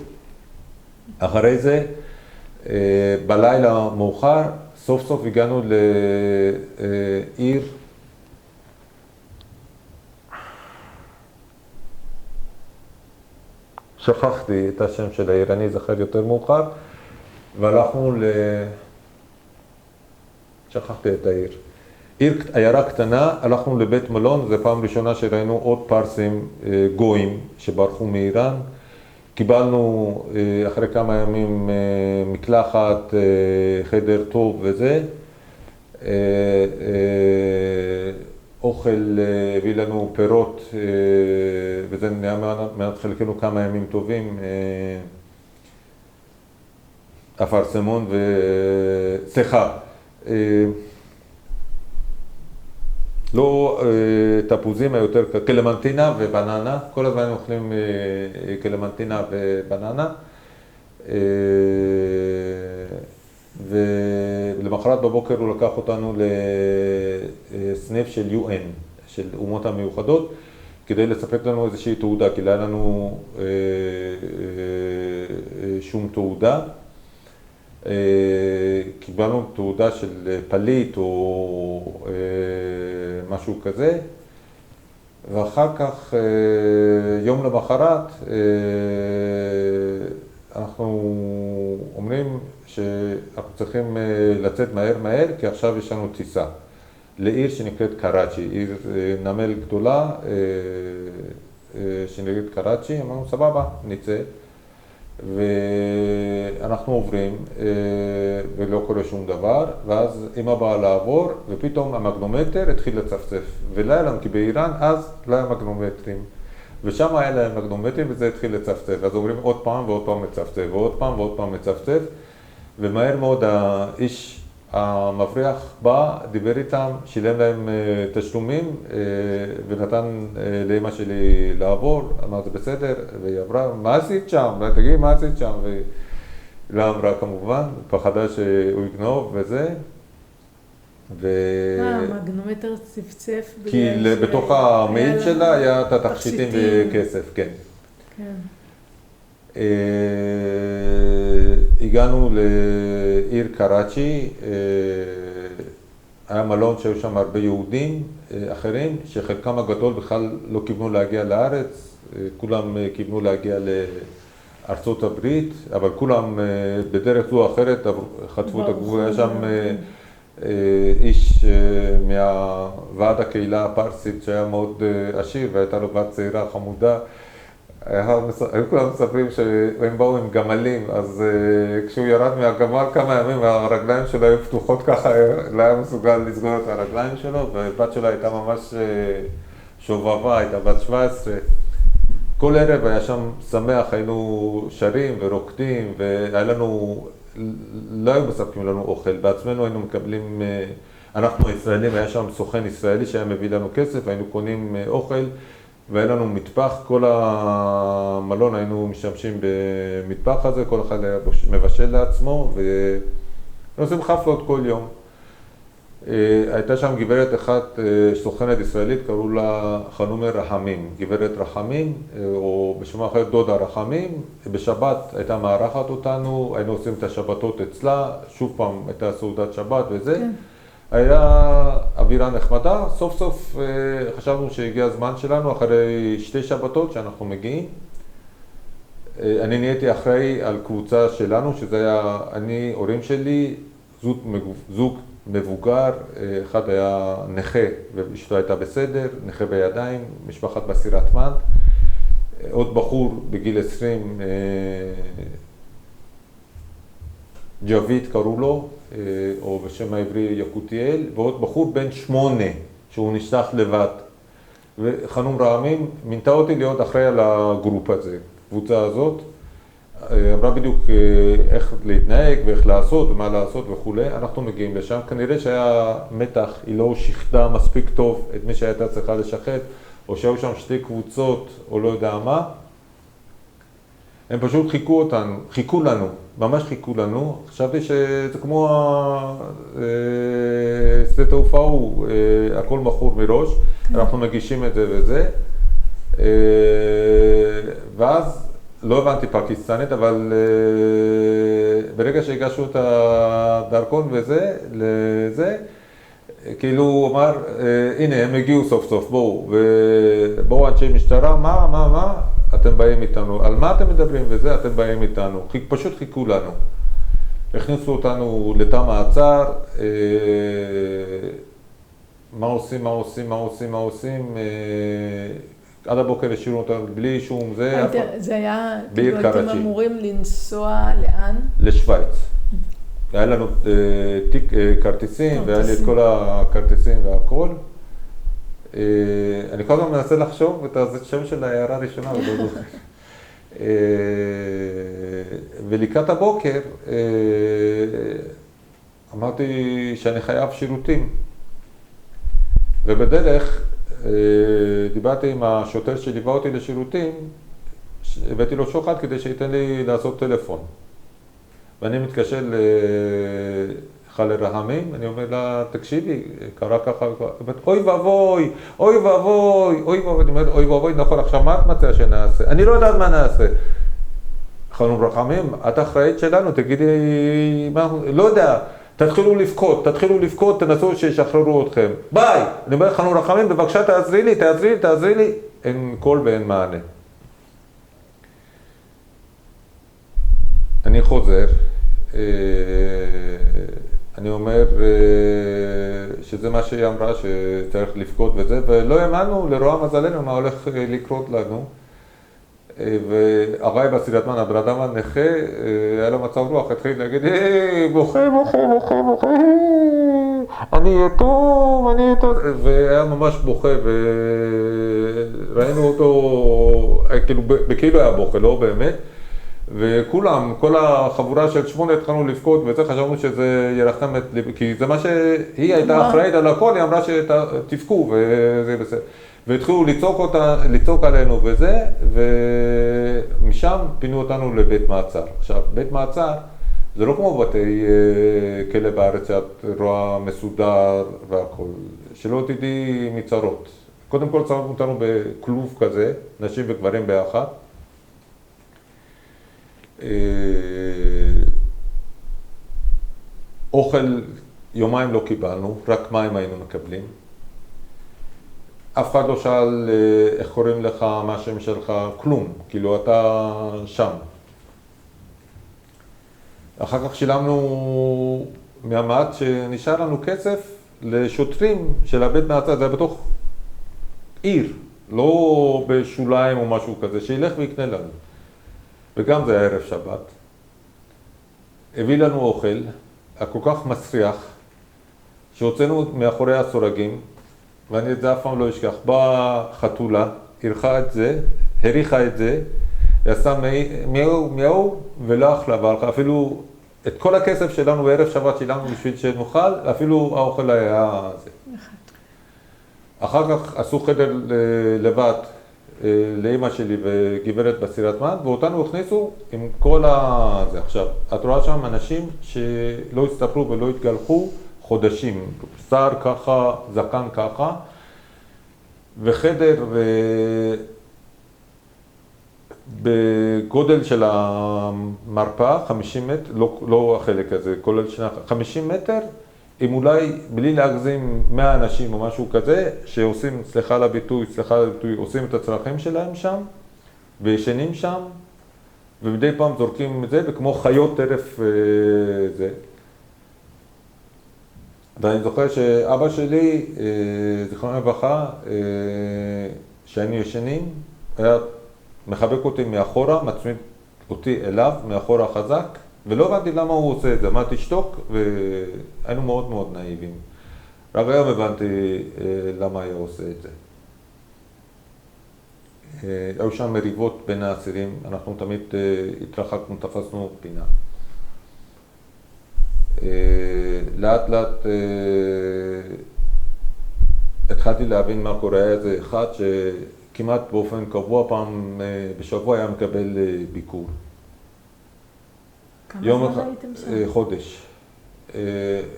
אחרי זה, בלילה מאוחר, סוף סוף הגענו לעיר, שכחתי את השם של העיר, אני זוכר יותר מאוחר, והלכנו שכחתי את העיר. עיירה קטנה, הלכנו לבית מלון, זו פעם ראשונה שראינו עוד פרסים גויים שברחו מאיראן. קיבלנו אחרי כמה ימים מקלחת, חדר טוב וזה. אוכל הביא לנו פירות, וזה נהיה מעט חלקנו כמה ימים טובים. אפרסמון סליחה, לא תפוזים, היותר קלמנטינה ובננה, כל הזמן אוכלים קלמנטינה ובננה. ולמחרת בבוקר הוא לקח אותנו לסניף של UN, של אומות המיוחדות, כדי לספק לנו איזושהי תעודה, כי לא היה לנו שום תעודה. קיבלנו תעודה של פליט או משהו כזה, ואחר כך יום למחרת אנחנו אומרים שאנחנו צריכים לצאת מהר, כי עכשיו יש לנו טיסה לעיר שנקראת קראצ'י, עיר נמל גדולה שנקראת קראצ'י. אמרנו סבבה, נצא. ואנחנו עוברים ולא קורה שום דבר, ואז אמא באה לעבור ופתאום המגנומטר התחיל לצפצף, ולא היה לנו, כי באיראן אז לא היה מגנומטרים, ושם היה להם מגנומטרים וזה התחיל לצפצף. אז עוברים עוד פעם ועוד פעם מצפצף ועוד פעם ועוד פעם מצפצף, ומהר מאוד האיש המבריח בא, דיבר איתם, שילם להם תשלומים ונתן לאמא שלי לעבור. אמר זה בסדר, והיא עברה, מה עשית שם? תגידי מה עשית שם? לא אמרה כמובן, פחדה שהוא יגנוב וזה. המגנומטר צפצף. כי בתוך המעיל שלה היה את התכשיטים וכסף, כן. הגענו לעיר קראצ'י, היה מלון שהיו שם הרבה יהודים אחרים, שחלקם הגדול בכלל לא כיוונו להגיע לארץ, כולם כיוונו להגיע לארצות הברית, אבל כולם בדרך זו או אחרת חטפו את הגבול. היה שם איש מהוועד הקהילה הפרסית שהיה מאוד עשיר והייתה לו בת צעירה חמודה. היו כולם מספרים שהם באו עם גמלים, אז כשהוא ירד מהגמל כמה ימים הרגליים שלו היו פתוחות ככה, לא היה מסוגל לסגור את הרגליים שלו, והבת שלה הייתה ממש שובבה, הייתה בת 17. כל ערב היה שם שמח, היינו שרים ורוקדים, והיה לנו, לא היו מספקים לנו אוכל, בעצמנו היינו מקבלים, אנחנו הישראלים, היה שם סוכן ישראלי שהיה מביא לנו כסף, היינו קונים אוכל, והיה לנו מטפח, כל המלון היינו משתמשים במטפח הזה, כל אחד היה מבשל לעצמו, ועושים חפלות כל יום. הייתה שם גברת אחת, סוכנת ישראלית, קראו לה חנומה רחמים, גברת רחמים, או בשם אחר דודה רחמים. בשבת הייתה מארחת אותנו, היינו עושים את השבתות אצלה, שוב פעם הייתה סעודת שבת וזה. כן. היה אווירה נחמדה, סוף סוף חשבנו שהגיע הזמן שלנו, אחרי 2 שבתות שאנחנו מגיעים. אני נהייתי אחראי על קבוצה שלנו, שזה היה אני, הורים שלי, זוג מבוגר, אחד היה נכה ואשתו הייתה בסדר, נכה בידיים, משפחת בסירת מן. עוד בחור בגיל 20, ג'ווית קראו לו, או בשם העברי יקותיאל, ועוד בחור בן 8 שהוא נשלח לבד. וחנום רעמים מינתה אותי להיות אחראי על הגרופ הזה, קבוצה הזאת. אמרה בדיוק איך להתנהג ואיך לעשות ומה לעשות וכו'. אנחנו מגיעים לשם, כנראה שהיה מתח, היא לא שכתה מספיק טוב את מי שהייתה צריכה לשחט, או שהיו שם 2 קבוצות או לא יודע מה. הם פשוט חיכו לנו, ממש חיכו לנו. חשבתי שזה כמו שדה תעופה הוא, הכל מכור מראש, אנחנו מגישים את זה וזה. ואז לא הבנתי פקיסטנית, אבל ברגע שהגשו את הדרכון וזה, לזה, כאילו הוא אמר, הנה הם הגיעו סוף סוף, בואו אנשי משטרה, מה? אתם באים איתנו, על מה אתם מדברים וזה, אתם באים איתנו, פשוט חיכו לנו. הכניסו אותנו לתא מעצר, מה עושים, עד הבוקר השאירו אותנו בלי שום זה היה, כאילו אתם אמורים לנסוע לאן? לשוויץ. היה לנו תיק כרטיסים, והיה לי את כל הכרטיסים והכל. אני כל הזמן מנסה לחשוב את השם של העיירה הראשונה, ולא זוכר. ולקראת הבוקר אמרתי שאני חייב שירותים. ובדרך דיברתי עם השוטר שליווה אותי לשירותים, הבאתי לו שוחד כדי שייתן לי לעשות טלפון. ואני מתקשר לחלה רחמים, אני אומר לה, תקשיבי, קרה ככה, אוי ואבוי, אני אומר, אוי ואבוי, נכון, עכשיו מה את מציעה שנעשה? אני לא יודעת מה נעשה. חנום רחמים, את אחראית שלנו, תגידי, לא יודע, תתחילו לבכות, תנסו שישחררו אתכם. ביי! אני אומר, חנום רחמים, בבקשה תעזרי לי. אין קול ואין מענה. אני חוזר, אני אומר שזה מה שהיא אמרה שצריך לבכות וזה, ולא האמנו לרוע מזלנו מה הולך לקרות לנו. והרי בסירת מן, הבן אדם הנכה, היה לו מצב רוח, התחיל להגיד, בוכה, אני אטום, והיה ממש בוכה, וראינו אותו, כאילו היה בוכה, לא באמת. וכולם, כל החבורה של 8 התחלנו לבכות, וזה חשבנו שזה ירחם את ליבי, כי זה מה שהיא הייתה אחראית על הכל, היא אמרה שתבכו וזה בסדר. והתחילו לצעוק עלינו וזה, ומשם פינו אותנו לבית מעצר. עכשיו, בית מעצר זה לא כמו בתי כלא בארץ, שאת רואה מסודר והכל. שלא תדעי מצרות. קודם כל צרות אותנו בכלוב כזה, נשים וגברים ביחד. אוכל יומיים לא קיבלנו, רק מים היינו מקבלים. אף אחד לא שאל איך קוראים לך, מה השם שלך, כלום, כאילו אתה שם. אחר כך שילמנו מהמעט שנשאר לנו כסף לשוטרים של הבית מהצד, זה היה בתוך עיר, לא בשוליים או משהו כזה, שילך ויקנה לנו. וגם זה היה ערב שבת. הביא לנו אוכל, הכל כך מסריח, שהוצאנו מאחורי הסורגים, ואני את זה אף פעם לא אשכח. באה חתולה, ערכה את זה, הריחה את זה, ועשה מיהו ולא אכלה, והלכה. אפילו את כל הכסף שלנו בערב שבת שלנו בשביל שנוכל, אפילו האוכל היה זה. אחר כך עשו חדר לבד לאמא שלי וגברת בסירת מן, ואותנו הכניסו עם כל זה. עכשיו, את רואה שם אנשים שלא הסתפרו ולא התגלחו חודשים, שר ככה, זקן ככה, וחדר בגודל של המרפאה, 50 מטר, לא החלק הזה, כולל שנה, 50 מטר, עם אולי, בלי להגזים 100 אנשים או משהו כזה, שעושים, סליחה על הביטוי, עושים את הצרכים שלהם שם, וישנים שם, ומדי פעם זורקים את זה, וכמו חיות טרף זה. ואני זוכר שאבא שלי, זיכרונו לברכה, שהיינו ישנים, היה מחבק אותי מאחורה, מצמיד אותי אליו, מאחורה חזק, ולא הבנתי למה הוא עושה את זה, אמרתי תשתוק, והיינו מאוד מאוד נאיבים. רק היום הבנתי למה היה עושה את זה. היו שם מריבות בין האסירים, אנחנו תמיד התרחקנו, תפסנו פינה. לאט לאט התחלתי להבין מה קורה, היה איזה אחד שכמעט באופן קבוע פעם בשבוע היה מקבל ביקור. כמה זמן הייתם שם? חודש.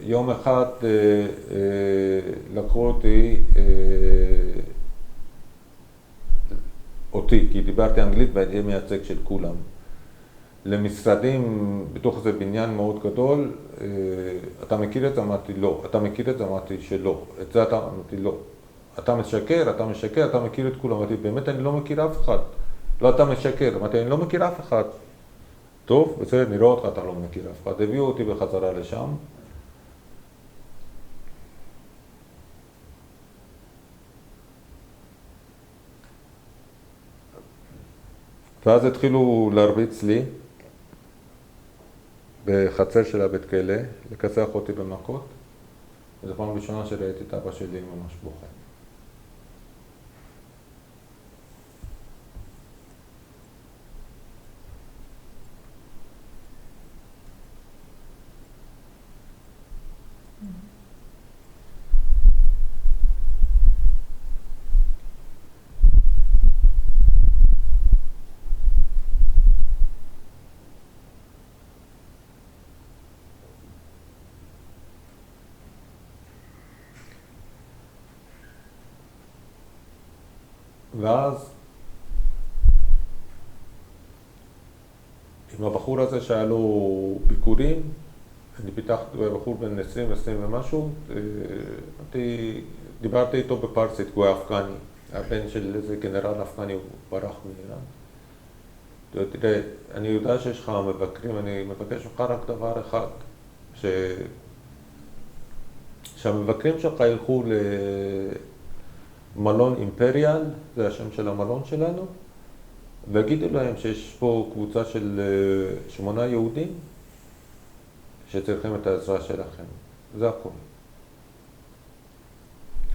יום אחד לקחו אותי, כי דיברתי אנגלית והייתי מייצג של כולם. למשרדים, בתוך איזה בניין מאוד גדול, אתה מכיר את זה? אמרתי לא. אתה מכיר את זה? אמרתי שלא. את זה אמרתי לא. אתה משקר, אתה מכיר את כולם. אמרתי, באמת אני לא מכיר אף אחד. לא, אתה משקר. אמרתי, אני לא מכיר אף אחד. טוב, בסדר, נראה אותך, אתה לא מכיר אף אחד. הביאו אותי בחזרה לשם. ואז התחילו להרביץ לי בחצר של הבית כלא, לכסח אותי במכות. וזו פעם ראשונה שראיתי את אבא שלי ממש בוכה. ואז עם הבחור הזה שהיה לו ביקורים, אני פיתחתי בחור בן 20 ומשהו, דיברתי איתו בפרסית, הוא היה אפגני, הבן של איזה גנרל אפגני, הוא ברח מאיראן. תראה, אני יודע שיש לך מבקרים, אני מבקש ממך רק דבר אחד, שהמבקרים שלך ילכו מלון אימפריאל, זה השם של המלון שלנו, והגידו להם שיש פה קבוצה של 8 יהודים שצריכים את העזרה שלכם. זה הכל.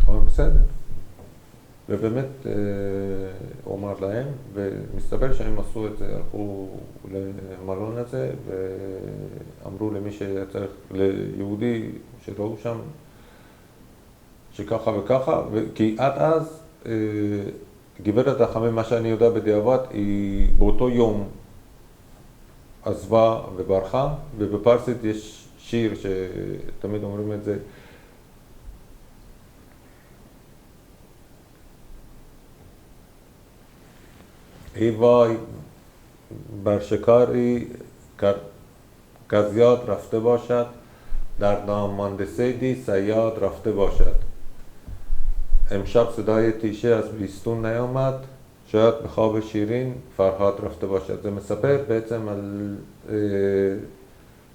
אבל בסדר. ובאמת הוא אמר להם, ומסתבר שהם עשו את זה, הלכו למלון הזה, ואמרו למי שצריך, ליהודי שראו שם, שככה וככה, כי עד אז גברת החמם, מה שאני יודע בדיעבד, היא באותו יום עזבה וברחה, ובפרסית יש שיר שתמיד אומרים את זה. היווי برشکاری کزیاد رفته باشد در ناماندسیدی سیاد رفته باشد امشب صدای تیشه از بیستون نیامد شاید به خواب شیرین فرهاد رفته باشد. זה מספר בעצם על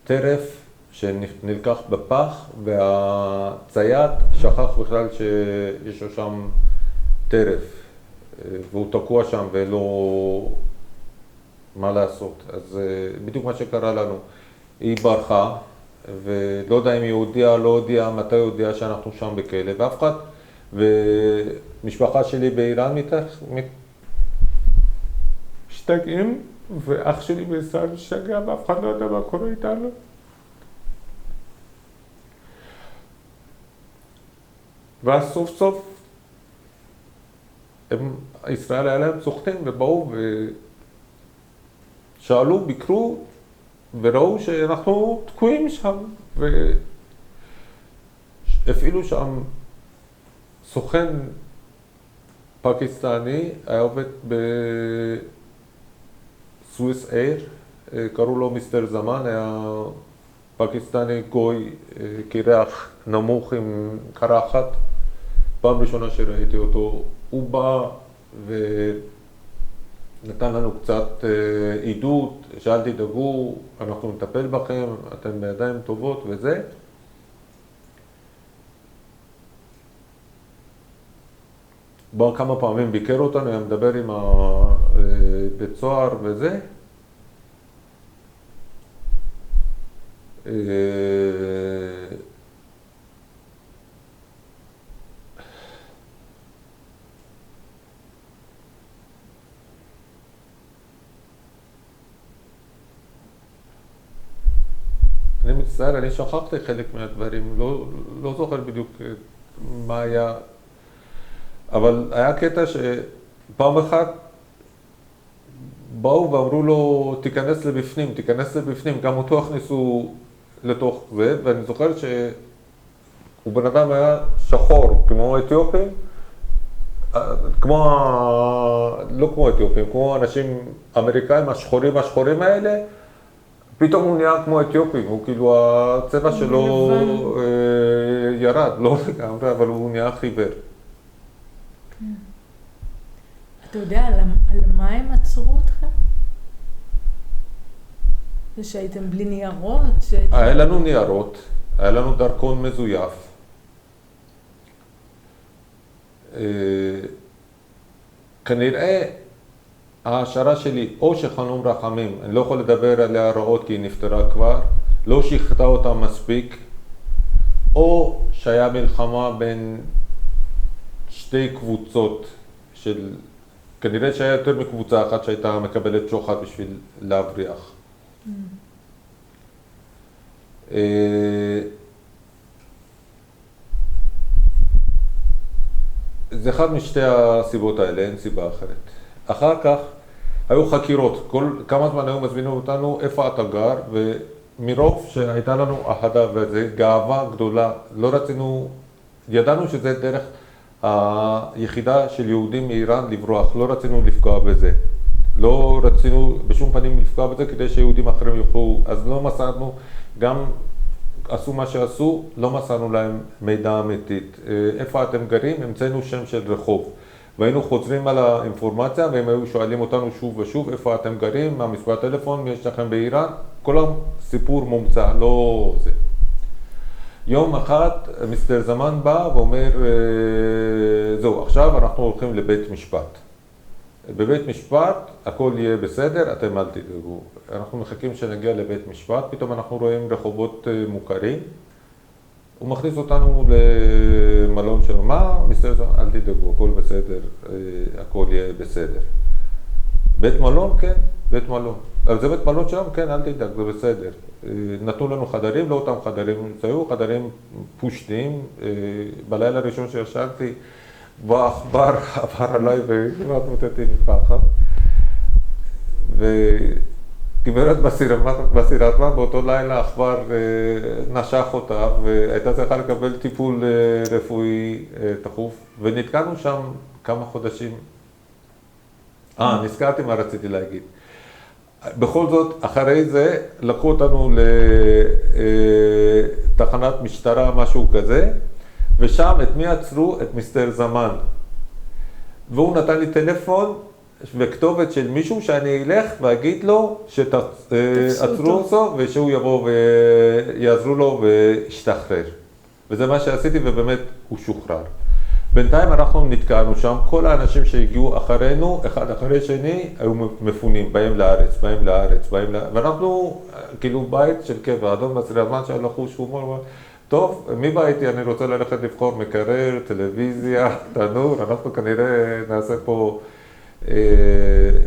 טרף שנלקח בפח והצייד שכח בכלל שיש לו שם טרף והוא תקוע שם ולא מה לעשות. אז בדיוק מה שקרה לנו, היא ברחה ולא יודע אם היא הודיעה, לא הודיעה, מתי הודיעה שאנחנו שם בכלא ואף אחד, ומשפחה שלי באיראן משתגעים ואח שלי בישראל משתגע ואף אחד לא יודע מה קורה איתנו. ואז סוף סוף ישראל היה להם סוכנים ובאו ושאלו, ביקרו וראו שאנחנו תקועים שם והפעילו שם סוכן פקיסטני, היה עובד בסוויס אייר, קראו לו מיסטר זמן, היה פקיסטני גוי, קירח נמוך עם קרחת. פעם ראשונה שראיתי אותו, הוא בא ונתן לנו קצת עידוד, שאל תדאגו, אנחנו נטפל בכם, אתם בידיים טובות וזה. בא כמה פעמים ביקר אותנו, היה מדבר עם בית סוהר וזה. אני מצטער, אני שכחתי חלק מהדברים, לא זוכר בדיוק מה היה, אבל היה קטע שפעם אחת באו ואמרו לו תיכנס לבפנים, תיכנס לבפנים, גם אותו הכניסו לתוך זה, ואני זוכר שהוא בן אדם היה שחור, כמו אתיופים, לא כמו אתיופים, כמו אנשים אמריקאים, השחורים האלה, פתאום הוא נהיה כמו אתיופים, הוא כאילו הצבע שלו ירד, לא לגמרי, אבל הוא נהיה חיוור. אתה יודע על מה הם עצרו אותך? זה שהייתם בלי ניירות? היה לנו ניירות, היה לנו דרכון מזויף. כנראה ההשערה שלי, או שחנום רחמים, אני לא יכול לדבר עליה רעות כי היא נפטרה כבר, לא שכתה אותה מספיק, או שהיה מלחמה בין שתי קבוצות של, כנראה שהיה יותר מקבוצה אחת שהייתה מקבלת שוחד בשביל להבריח. זה אחד משתי הסיבות האלה, אין סיבה אחרת. אחר כך היו חקירות, כמה זמן היו מזמינים אותנו איפה אתה גר, ומרוב שהייתה לנו אהדה וזה גאווה גדולה, לא רצינו, ידענו שזה דרך היחידה של יהודים מאיראן לברוח, לא רצינו לפגוע בזה. לא רצינו בשום פנים לפגוע בזה כדי שיהודים אחרים יוכלו, אז לא מסרנו, גם עשו מה שעשו, לא מסרנו להם מידע אמיתית. איפה אתם גרים? המצאנו שם של רחוב. והיינו חוזרים על האינפורמציה והם היו שואלים אותנו שוב ושוב איפה אתם גרים, מה מספר הטלפון, מי יש לכם באיראן, כל הסיפור מומצא, לא זה. יום אחד מיסטר זמן בא ואומר, זהו, עכשיו אנחנו הולכים לבית משפט. בבית משפט הכל יהיה בסדר, אתם אל תדאגו. אנחנו מחכים שנגיע לבית משפט, פתאום אנחנו רואים רחובות מוכרים. הוא מכניס אותנו למלון שלו, מה? מיסטר זמן, אל תדאגו, הכל בסדר, הכל יהיה בסדר. בית מלון? כן, בית מלון. אבל זה בית מלון שלנו? כן, אל תדאג, זה בסדר. נתנו לנו חדרים, לא אותם חדרים, היו חדרים פושטים. בלילה הראשון שישבתי, והעכבר עבר עליי וכמעט מוטטתי מפחד. גברת בסירתמה, באותו לילה עכבר נשך אותה והייתה צריכה לקבל טיפול רפואי תכוף, ונתקענו שם כמה חודשים. נזכרתי מה רציתי להגיד. בכל זאת, אחרי זה לקחו אותנו לתחנת משטרה, משהו כזה, ושם את מי עצרו? את מיסטר זמן. והוא נתן לי טלפון וכתובת של מישהו שאני אלך ואגיד לו שעצרו אותו ושהוא יבוא ויעזרו לו וישתחרר. וזה מה שעשיתי ובאמת הוא שוחרר. בינתיים אנחנו נתקענו שם, כל האנשים שהגיעו אחרינו, אחד אחרי שני, היו מפונים, באים לארץ, ואנחנו כאילו בית של קבע, אדון בסירתמה שהיה לחוש הומור, טוב, מי בא איתי? אני רוצה ללכת לבחור מקרר, טלוויזיה, תנור, אנחנו כנראה נעשה פה...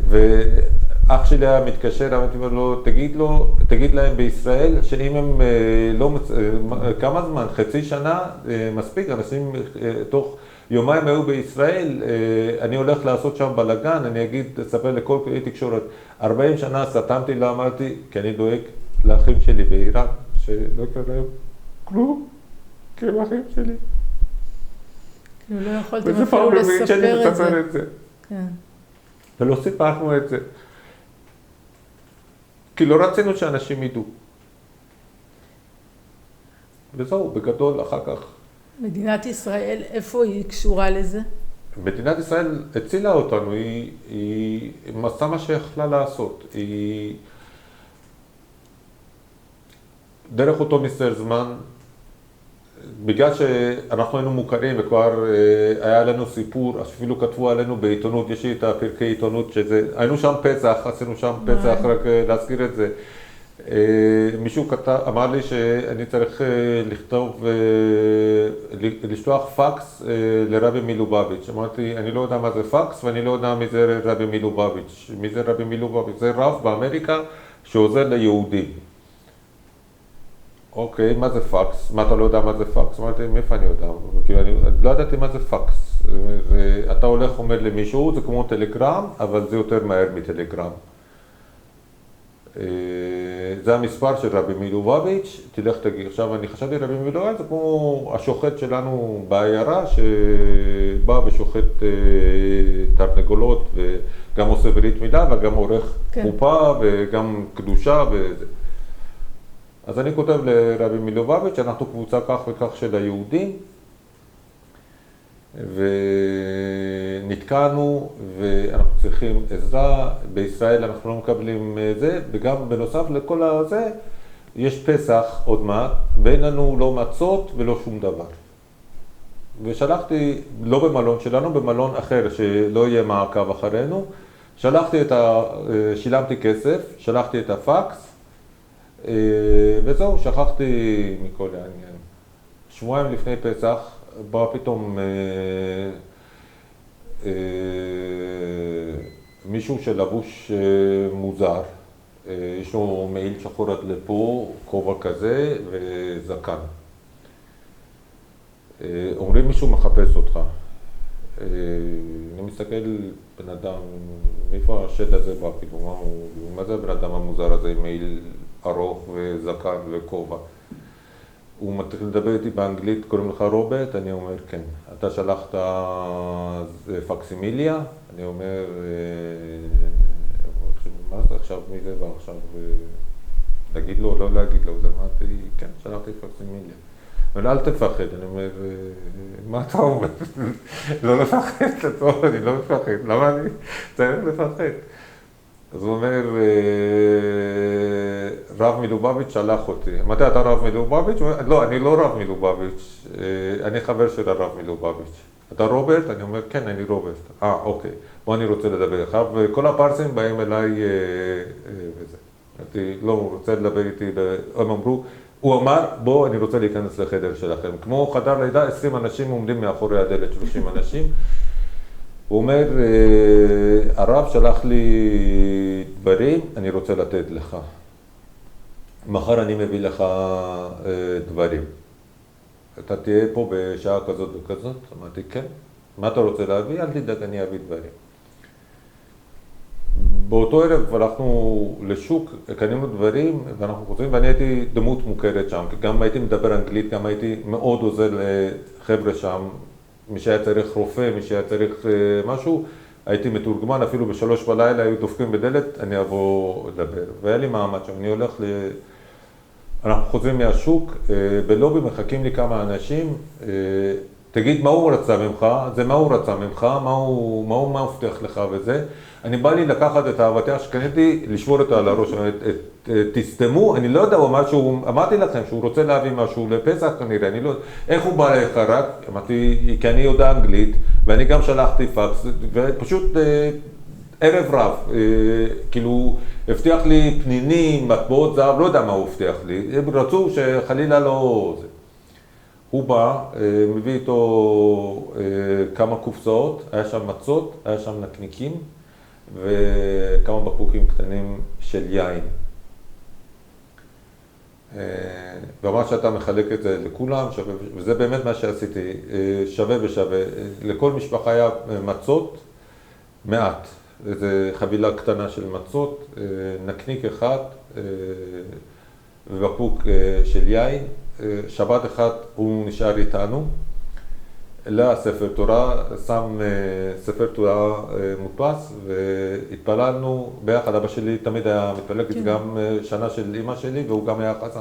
ואח שלי היה מתקשר, אמרתי לו, תגיד להם בישראל שאם הם לא... כמה זמן? חצי שנה? מספיק, אנשים תוך יומיים היו בישראל, אני הולך לעשות שם בלגן, אני אגיד, אספר לכל כלי תקשורת, 40 שנה סתמתי, לא אמרתי, כי אני דואג לאחים שלי באיראן, שלא קרה כלום, כי הם אחים שלי. לא יכולתם אפילו לספר את זה. כן. ולא סיפרנו את זה. כי לא רצינו שאנשים ידעו. וזהו, בגדול, אחר כך. מדינת ישראל, איפה היא קשורה לזה? מדינת ישראל הצילה אותנו, היא עשה מה שיכלה לעשות. היא... דרך אותו מיסטר זמן, בגלל שאנחנו היינו מוכרים וכבר היה לנו סיפור, אפילו כתבו עלינו בעיתונות, יש לי את הפרקי עיתונות שזה, היינו שם פצח, עשינו שם פצח, רק להזכיר את זה. מישהו אמר לי שאני צריך לכתוב, לשלוח פקס לרבי מלובביץ'. אמרתי, אני לא יודע מה זה פקס ואני לא יודע מי זה רבי מלובביץ'. מי זה רבי מלובביץ'? זה רב באמריקה שעוזר ליהודים. אוקיי, מה זה פקס? מה אתה לא יודע מה זה פקס? אמרתי, מאיפה אני יודע? כאילו, אני לא ידעתי מה זה פקס. אתה הולך אומר למישהו, זה כמו טלגרם, אבל זה יותר מהר מטלגרם. זה המספר של רבי מלובביץ', תלך תגיד. עכשיו, אני חשבתי רבי מלובביץ', זה כמו השוחט שלנו בעיירה, שבא ושוחט תרנגולות, וגם עושה ברית מילה, וגם עורך חופה, וגם קדושה, וזה. אז אני כותב לרבי מלובביץ', אנחנו קבוצה כך וכך של היהודים, ונתקענו ואנחנו צריכים עזרה, בישראל אנחנו לא מקבלים זה, וגם בנוסף לכל הזה, יש פסח עוד מעט, ואין לנו לא מצות ולא שום דבר. ושלחתי, לא במלון שלנו, במלון אחר שלא יהיה מעקב אחרינו, שילמתי כסף, שלחתי את הפקס, וזהו, שכחתי מכל העניין. שבועיים לפני פסח, בא פתאום מישהו שלבוש מוזר, יש לו מעיל שחור עד לפה, כובע כזה וזקן. אומרים מישהו מחפש אותך. אני מסתכל בן אדם, מאיפה השד הזה בא, כאילו, מה זה הבן אדם המוזר הזה עם מעיל ארוך וזקן וכובע? הוא מתחיל לדבר איתי באנגלית, קוראים לך רוברט? אני אומר, כן. אתה שלחת פקסימיליה? אני אומר, מה זה עכשיו, מי זה בא עכשיו? להגיד לו או לא להגיד לו? אז אמרתי, כן, שלחתי פקסימיליה. אבל אל תפחד, אני אומר, מה אתה אומר? לא לפחד, טוב, אני לא מפחד, למה אני צריך לפחד? אז הוא אומר, רב מלובביץ' שלח אותי. מתי אתה רב מלובביץ'? לא, אני לא רב מלובביץ', אני חבר של הרב מלובביץ'. אתה רוברט? אני אומר, כן, אני רוברט. אוקיי, בוא אני רוצה לדבר איתך, וכל הפרסים באים אליי וזה. אמרתי, לא, הוא רוצה לדבר איתי, הם אמרו, הוא אמר, בוא, אני רוצה להיכנס לחדר שלכם. כמו חדר לידה, 20 אנשים עומדים מאחורי הדלת, 30 אנשים. הוא אומר, הרב שלח לי דברים, אני רוצה לתת לך. מחר אני מביא לך דברים. אתה תהיה פה בשעה כזאת וכזאת? אמרתי, כן. מה אתה רוצה להביא? אל תדאג, אני אביא דברים. באותו ערב הלכנו לשוק, קנינו דברים ואנחנו חוזרים ואני הייתי דמות מוכרת שם, גם הייתי מדבר אנגלית, גם הייתי מאוד עוזר לחבר'ה שם, מי שהיה צריך רופא, מי שהיה צריך משהו, הייתי מתורגמן, אפילו ב3 בלילה היו דופקים בדלת, אני אבוא לדבר. והיה לי מעמד שם, אני הולך אנחנו חוזרים מהשוק, בלובי מחכים לי כמה אנשים, תגיד מה הוא רצה ממך, זה מה הוא רצה ממך, מה מבטיח לך וזה. אני בא לי לקחת את האבטיח שקניתי, לשבור אותה על הראש, תסתמו, אני לא יודע, הוא אמר אמרתי לכם שהוא רוצה להביא משהו לפסח כנראה, אני לא, איך הוא בא לך רק, אמרתי, כי אני יודע אנגלית, ואני גם שלחתי פקס, ופשוט ערב רב, כאילו, הבטיח לי פנינים, מטבעות זהב, לא יודע מה הוא הבטיח לי, הם רצו שחלילה לא זה. הוא בא, מביא איתו כמה קופסאות, היה שם מצות, היה שם נקניקים, וכמה בקבוקים קטנים של יין. ואמר שאתה מחלק את זה לכולם, וזה באמת מה שעשיתי, שווה ושווה. לכל משפחה היה מצות, מעט. איזו חבילה קטנה של מצות, נקניק אחד, ובקבוק של יין. שבת אחד הוא נשאר איתנו. לספר תורה, שם ספר תורה מודפס והתפללנו ביחד, אבא שלי תמיד היה מתפלל, כי זה גם שנה של אמא שלי והוא גם היה חזן.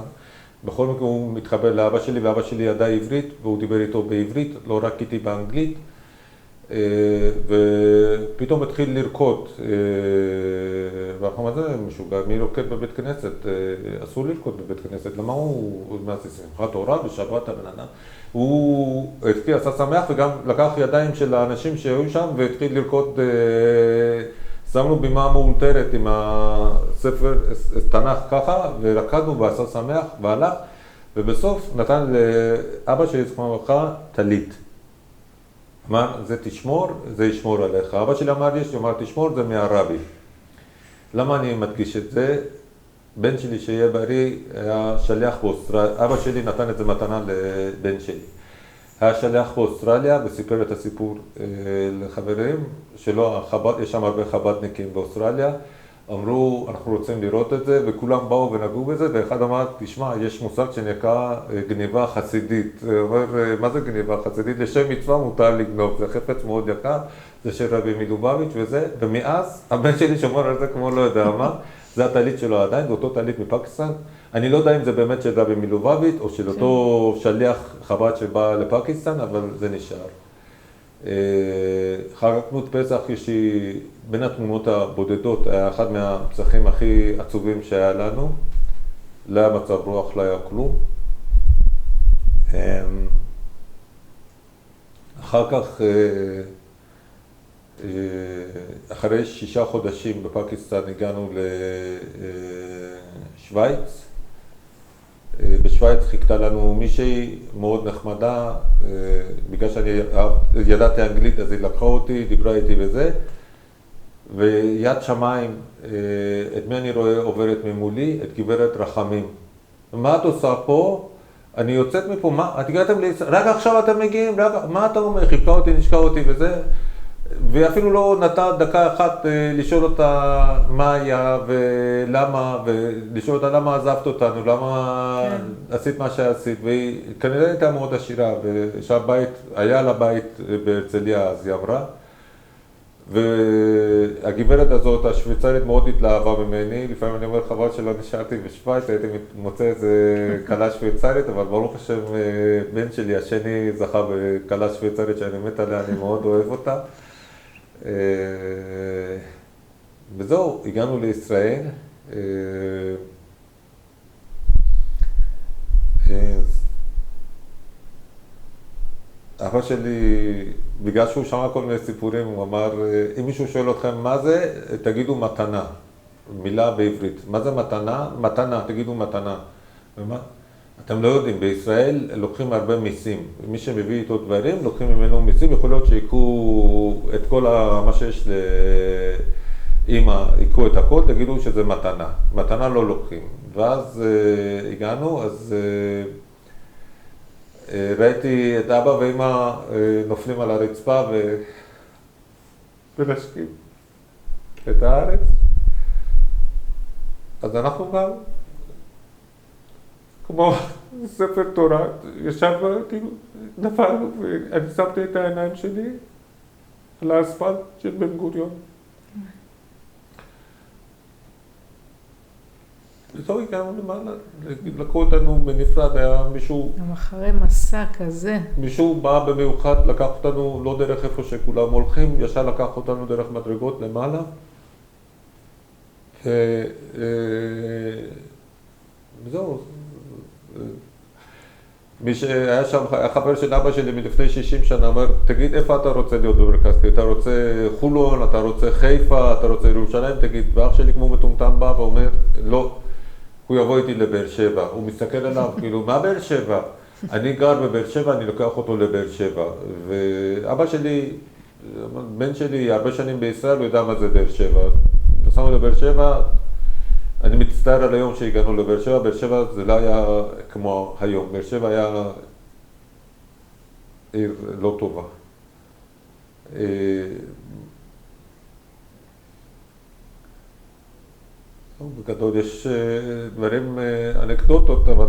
בכל מקרה הוא מתחבר לאבא שלי ואבא שלי ידע עברית והוא דיבר איתו בעברית, לא רק איתי באנגלית. ופתאום התחיל לרקוד, ואנחנו אמרנו, משוגע, מי רוקד בבית כנסת? אסור לרקוד בבית כנסת, למה הוא מעשי שמחת תורה בשבת הבן אדם? הוא התחיל עשה שמח וגם לקח ידיים של האנשים שהיו שם והתחיל לרקוד, שמנו בימה מאולתרת עם הספר תנ"ך ככה ורקדנו ועשה שמח והלך ובסוף נתן לאבא שלי זכרונו לברכה טלית. אמר, זה תשמור, זה ישמור עליך. אבא שלי אמר לי, אמר תשמור, זה מהרבי. למה אני מדגיש את זה? בן שלי שיהיה בריא היה שליח באוסטרליה, אבא שלי נתן את זה מתנה לבן שלי. היה שליח באוסטרליה וסיפר את הסיפור לחברים שלו, יש שם הרבה חב"דניקים באוסטרליה. אמרו, אנחנו רוצים לראות את זה, וכולם באו ונגעו בזה, ואחד אמר, תשמע, יש מושג שנקרא גניבה חסידית. הוא אומר, מה זה גניבה חסידית? לשם מצווה מותר לגנוב, זה חפץ מאוד יקר, זה של רבי מלובביץ' וזה, ומאז הבן שלי שומר על זה כמו לא יודע מה, זה הטלית שלו עדיין, זה אותו טלית מפקיסטן. אני לא יודע אם זה באמת של רבי מלובביץ' או של אותו שליח חב"ד שבא לפקיסטן, אבל זה נשאר. חגגנו את פסח, יש לי בין התמונות הבודדות, היה אחד מהפסחים הכי עצובים שהיה לנו, לא היה מצב רוח, לא היה כלום. אחר כך, אחרי 6 חודשים בפקיסטן הגענו לשוויץ. בשוויץ חיכתה לנו מישהי מאוד נחמדה, בגלל שאני ידעתי אנגלית אז היא לקחה אותי, דיברה איתי וזה, ויד שמיים, את מי אני רואה עוברת ממולי? את גברת רחמים. מה את עושה פה? אני יוצאת מפה, מה? את הגעתם לישראל? רק עכשיו אתם מגיעים? מה אתה אומר? חיכה אותי, נשקע אותי וזה. ואפילו לא נתן דקה אחת לשאול אותה מה היה ולמה, ולשאול אותה למה עזבת אותנו, למה עשית מה שעשית, והיא כנראה הייתה מאוד עשירה, ושהבית, היה לה בית בהרצליה אז היא אמרה, והגברת הזאת, השוויצרית מאוד התלהבה ממני, לפעמים אני אומר חבל שלא נשארתי בשוויץ, הייתי מוצא איזה קלה שוויצרית, אבל ברוך השם בן שלי השני זכה בקלה שוויצרית שאני מת עליה, אני מאוד אוהב אותה. וזהו, הגענו לישראל. אבא שלי, בגלל שהוא שמע כל מיני סיפורים, הוא אמר, אם מישהו שואל אתכם מה זה, תגידו מתנה. מילה בעברית. מה זה מתנה? מתנה, תגידו מתנה. ומה? אתם לא יודעים, בישראל לוקחים הרבה מיסים. מי שמביא איתו דברים, לוקחים ממנו מיסים, יכול להיות שיקחו את כל מה שיש לאמא, יקחו את הכל, תגידו שזה מתנה. מתנה לא לוקחים. ואז הגענו, אז ראיתי את אבא ואמא נופלים על הרצפה ונשקים את הארץ. אז אנחנו גם, כמו ספר תורה, ישבנו, כאילו, נפלנו, ואני שמתי את העיניים שלי על האספלט של בן גוריון. וזהו, הגענו למעלה, לקחו אותנו בנפרד, היה מישהו... גם אחרי מסע כזה. מישהו בא במיוחד, לקח אותנו לא דרך איפה שכולם הולכים, ישר לקח אותנו דרך מדרגות למעלה. וזהו. מי שהיה שם, החבר של אבא שלי מלפני 60 שנה, אומר, תגיד איפה אתה רוצה להיות במרכז? אתה רוצה חולון, אתה רוצה חיפה, אתה רוצה ירושלים? תגיד, ואח שלי כמו מטומטם בא ואומר, לא. הוא יבוא איתי לבאר שבע, הוא מסתכל עליו, כאילו, מה באר שבע? אני גר בבאר שבע, אני לוקח אותו לבאר שבע. ואבא שלי, בן שלי, הרבה שנים בישראל, הוא יודע מה זה באר שבע. נסענו לבאר שבע, אני מצטער על היום שהגענו לבאר שבע, באר שבע זה לא היה כמו היום, באר שבע היה עיר לא טובה. בגדול יש דברים, אנקדוטות, אבל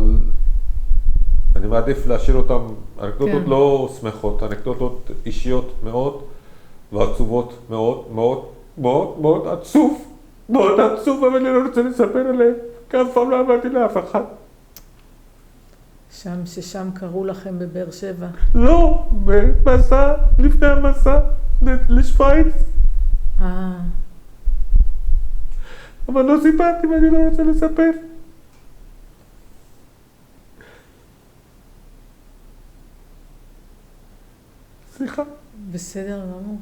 אני מעדיף להשאיר אותם, אנקדוטות לא שמחות, אנקדוטות אישיות מאוד ועצובות מאוד, מאוד, מאוד, מאוד עצוב, מאוד עצוב, אבל אני לא רוצה לספר עליהם, כי אף פעם לא אמרתי לאף אחד. ששם קראו לכם בבאר שבע? לא, במסע, לפני המסע, לשוויץ. אבל לא סיפרתי ואני לא רוצה לספר. סליחה. בסדר גמור.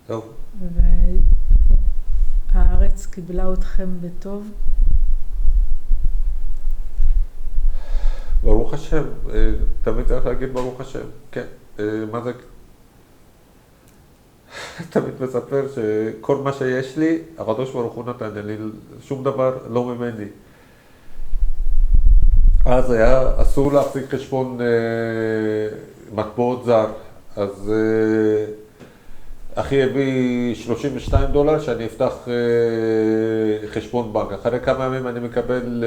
טוב. והארץ קיבלה אתכם בטוב? ברוך השם, תמיד צריך להגיד ברוך השם, כן, מה זה? תמיד מספר שכל מה שיש לי, הקדוש ברוך הוא נתן, לי שום דבר לא ממני. אז היה אסור להחזיק חשבון מטבעות זר, אז אחי הביא $32 שאני אפתח חשבון בנק. אחרי כמה ימים אני מקבל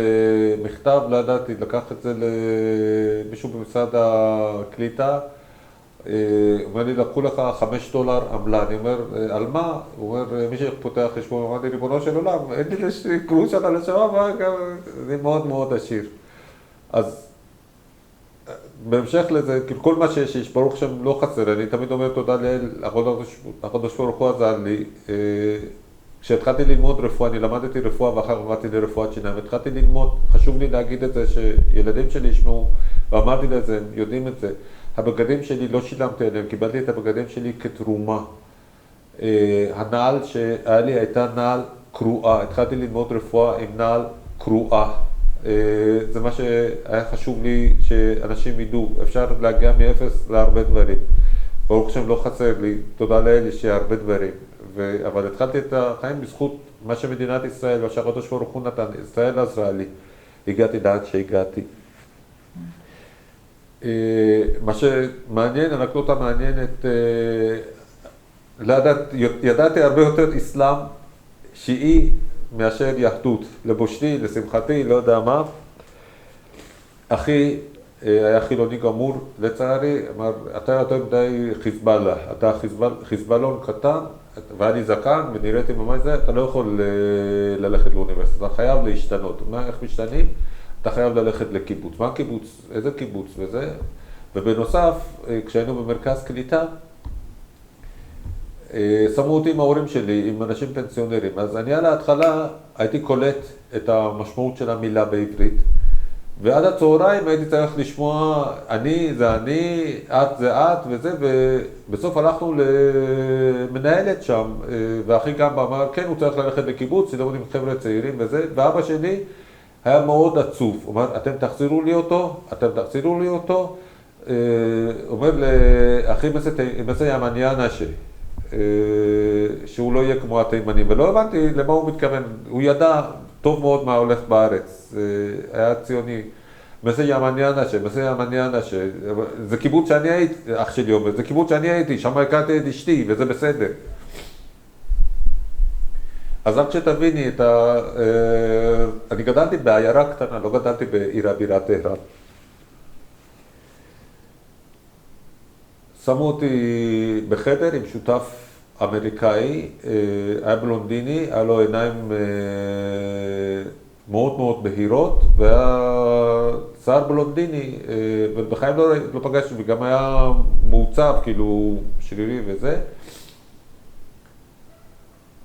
מכתב, לא ידעתי, לקח את זה למישהו במשרד הקליטה. הוא אומר לי, לקחו לך $5 עמלה. אני אומר, על מה? הוא אומר, מי שפותח חשבון, אמרתי, ריבונו של עולם, אין לי גרוש על הנשמה, אני מאוד מאוד עשיר. אז בהמשך לזה, כל מה שיש, ברוך שם לא חסר, אני תמיד אומר תודה לאל, הקדוש ברוך הוא עזר לי. כשהתחלתי ללמוד רפואה, אני למדתי רפואה ואחר עברתי לרפואת שיניים, התחלתי ללמוד, חשוב לי להגיד את זה, שילדים שלי ישמעו, ואמרתי לזה, הם יודעים את זה, הבגדים שלי לא שילמתי עליהם, קיבלתי את הבגדים שלי כתרומה. הנעל שהיה לי הייתה נעל קרועה, התחלתי ללמוד רפואה עם נעל קרועה. זה מה שהיה חשוב לי שאנשים ידעו, אפשר להגיע מאפס להרבה דברים. ברוך השם לא חסר לי, תודה לאל יש הרבה דברים. אבל התחלתי את החיים בזכות מה שמדינת ישראל, מה שהקדוש ברוך הוא נתן, ישראל עזרה לי. הגעתי לאן שהגעתי. מה שמעניין, אנקדוטה מעניינת, ידעתי הרבה יותר אסלאם שיעי מאשר יהדות, לבושתי, לשמחתי, לא יודע מה. אחי היה חילוני גמור, לצערי, אמר, אתה יותר מדי חיזבאללה, אתה חיזבאלון קטן, והיה לי זקן, ונראיתי ממש זה, אתה לא יכול ללכת לאוניברסיטה, אתה חייב להשתנות. מה, איך משתנים? אתה חייב ללכת לקיבוץ. מה קיבוץ? איזה קיבוץ? וזה. ובנוסף, כשהיינו במרכז קליטה, שמו אותי עם ההורים שלי, עם אנשים פנסיונרים. אז אני על ההתחלה הייתי קולט את המשמעות של המילה בעברית, ועד הצהריים הייתי צריך לשמוע, אני זה אני, את זה את וזה, ובסוף הלכנו למנהלת שם, ואחי גם אמר, כן, הוא צריך ללכת לקיבוץ, ללמוד עם חבר'ה צעירים וזה, ואבא שלי היה מאוד עצוב, הוא אומר, אתם תחזירו לי אותו, אתם תחזירו לי אותו, אומר לאחי מסע ימניה נשי, שהוא לא יהיה כמו התימנים, ולא הבנתי למה הוא מתכוון, הוא ידע טוב מאוד מה הולך בארץ, היה ציוני, מסי ימניאן אשה, זה קיבוץ שאני הייתי, אח שלי אומר, זה קיבוץ שאני הייתי, שם הכרתי את אשתי, וזה בסדר. אז רק שתביני, אני גדלתי בעיירה קטנה, לא גדלתי בעיר הבירה טהרן. שמו אותי בחדר עם שותף אמריקאי, היה בלונדיני, היה לו עיניים מאוד מאוד בהירות, והיה שיער בלונדיני, ובחיים לא פגשתי, וגם היה מעוצב, כאילו שרירי וזה.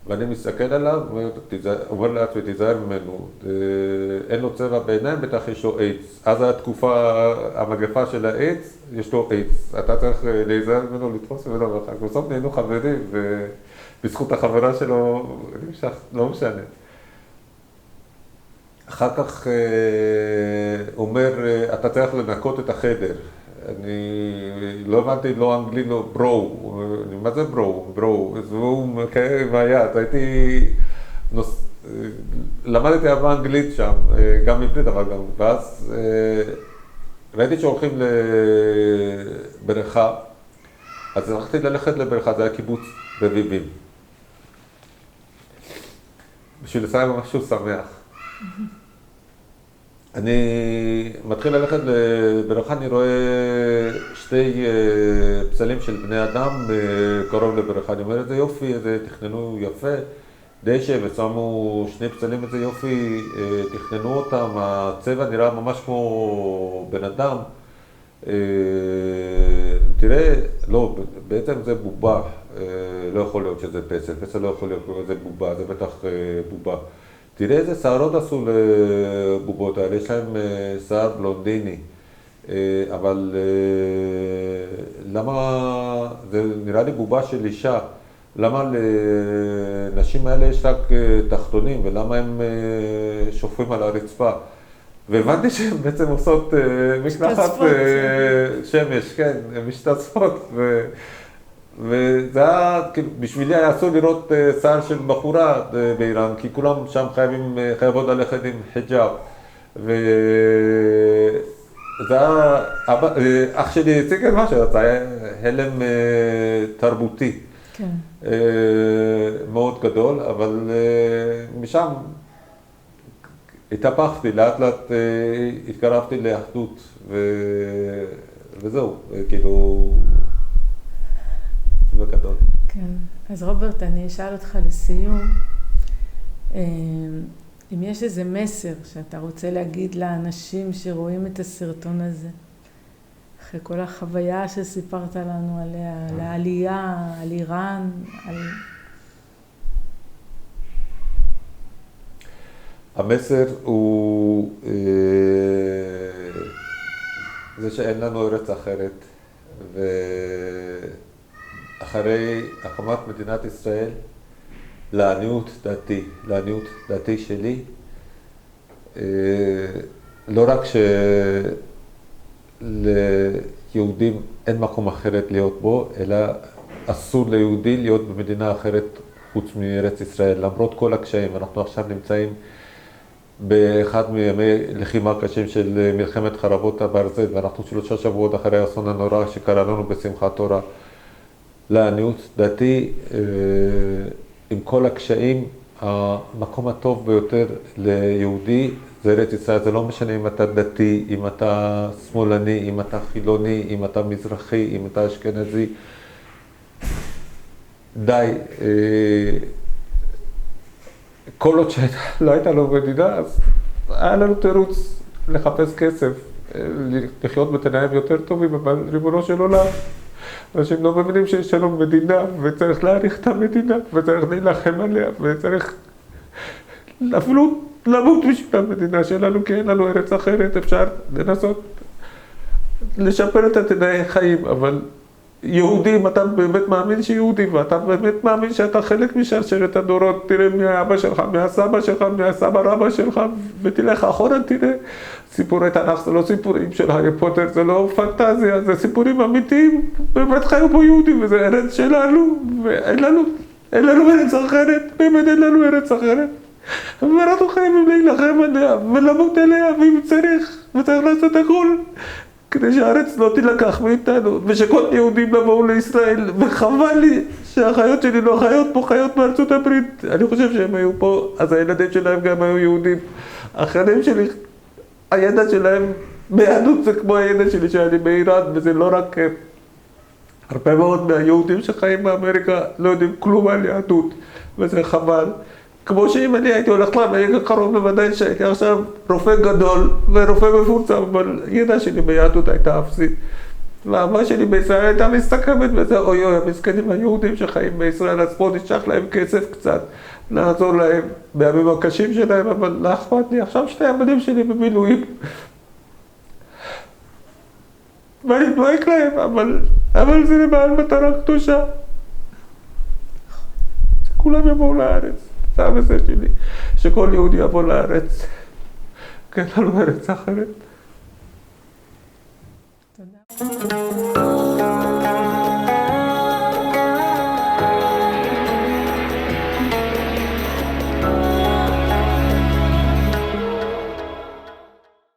ואני מסתכל עליו, אומר לעצמי, תיזהר ממנו, אין לו צבע בעיניים, בטח יש לו איידס. אז התקופה, המגפה של האיידס, יש לו איידס. אתה צריך להיזהר ממנו, לתפוס ממנו ואחר. בסוף נהיינו חברים, ובזכות החברה שלו, נמשך, לא משנה. אחר כך אומר, אתה צריך לנקות את החדר. אני לא הבנתי, לא אנגלי, לא ברו, מה זה ברו? ברו, והוא מקיים עם היד, למדתי אהבה אנגלית שם, גם עברית אבל גם, ואז ראיתי שהולכים לבריכה, אז הלכתי ללכת לבריכה, זה היה קיבוץ רביבים, בשביל לסיים משהו שמח. אני מתחיל ללכת לבריכה, אני רואה שתי פסלים של בני אדם קרוב לבריכה. אני אומר, איזה יופי, איזה תכננו יפה, דשא, ושמו שני פסלים, איזה יופי, תכננו אותם, הצבע נראה ממש כמו בן אדם. תראה, לא, בעצם זה בובה, לא יכול להיות שזה פסל, פסל לא יכול להיות, זה בובה, זה בטח בובה. תראה איזה שערות עשו לבובות האלה, יש להם שיער בלונדיני, אבל למה, זה נראה לי בובה של אישה, למה לנשים האלה יש רק תחתונים ולמה הם שופכים על הרצפה? והבנתי שהן בעצם עושות מקלחת שמש, כן, הן משתצפות. וזה היה, כאילו, בשבילי היה אסור לראות שיער של בחורה באיראן, כי כולם שם חייבות ללכת עם חיג'אב. וזה היה, אח שלי הציג את מה שרצה, היה הלם תרבותי. כן. מאוד גדול, אבל משם התהפכתי, לאט לאט התקרבתי לאחדות, וזהו, כאילו... בגדול. כן, אז רוברט, אני אשאל אותך לסיום, אם יש איזה מסר שאתה רוצה להגיד לאנשים שרואים את הסרטון הזה, אחרי כל החוויה שסיפרת לנו עליה, על העלייה, על איראן, על... המסר הוא זה שאין לנו ארץ אחרת, אחרי הקמת מדינת ישראל, לעניות דעתי שלי, לא רק שליהודים אין מקום אחרת להיות בו, אלא אסור ליהודי להיות במדינה אחרת חוץ מארץ ישראל, למרות כל הקשיים. אנחנו עכשיו נמצאים באחד מימי לחימה קשים של מלחמת חרבות הברזל, ואנחנו 3 שבועות אחרי האסון הנורא שקרה לנו בשמחת תורה. לעניות דעתי, עם כל הקשיים, המקום הטוב ביותר ליהודי זה ארץ ישראל. זה לא משנה אם אתה דתי, אם אתה שמאלני, אם אתה חילוני, אם אתה מזרחי, אם אתה אשכנזי. די, כל עוד שלא הייתה לו מדינה, אז היה לנו תירוץ לחפש כסף, לחיות בתנאים יותר טובים, אבל ריבונו של עולם. אנשים לא מבינים שיש לנו מדינה, וצריך להעריך את המדינה, וצריך להילחם עליה, וצריך אפילו למות בשביל המדינה שלנו, כי אין לנו ארץ אחרת. אפשר לנסות לשפר את התנאי חיים, אבל יהודי, אם אתה באמת מאמין שיהודי, ואתה באמת מאמין שאתה חלק משרשרת הדורות, תראה מהאבא שלך, מהסבא שלך, מהסבא רבא שלך, ותלך אחורה, תראה. סיפורי תנ"ך זה לא סיפורים של הארי פוטר, זה לא פנטזיה, זה סיפורים אמיתיים, באמת חיו פה יהודים, וזה ארץ שלנו, ואין לנו ארץ אחרת, באמת אין לנו ארץ אחרת. ואנחנו חייבים להילחם עליה, ולמות עליה, ואם צריך, וצריך לעשות הכל. כדי שהארץ לא תילקח מאיתנו, ושכל יהודים לבואו לישראל, וחבל לי שהחיות שלי לא חיות פה, חיות מארצות הברית. אני חושב שהם היו פה, אז הילדים שלהם גם היו יהודים. האחרים שלי, הידע שלהם ביהדות זה כמו הידע שלי שאני באיראן, וזה לא רק... הרבה מאוד מהיהודים שחיים באמריקה לא יודעים כלום על יהדות, וזה חבל. כמו שאם אני הייתי הולך לאמריקה קרוב בוודאי שהייתי עכשיו רופא גדול ורופא מפורסם, אבל ידע שלי ביהדות הייתה אפסית. והאהבה שלי בישראל הייתה מסתכמת בזה, אוי אוי, המסכנים היהודים שחיים בישראל, אז בוא נשלח להם כסף קצת, לעזור להם בימים הקשים שלהם, אבל לא אכפת לי, עכשיו שני הבנים שלי במילואים. ואני דואג להם, אבל זה למען מטרה קדושה. שכולם יבואו לארץ. זה המסר שלי, שכל יהודי יבוא לארץ, כי אין לנו ארץ אחרת. תודה.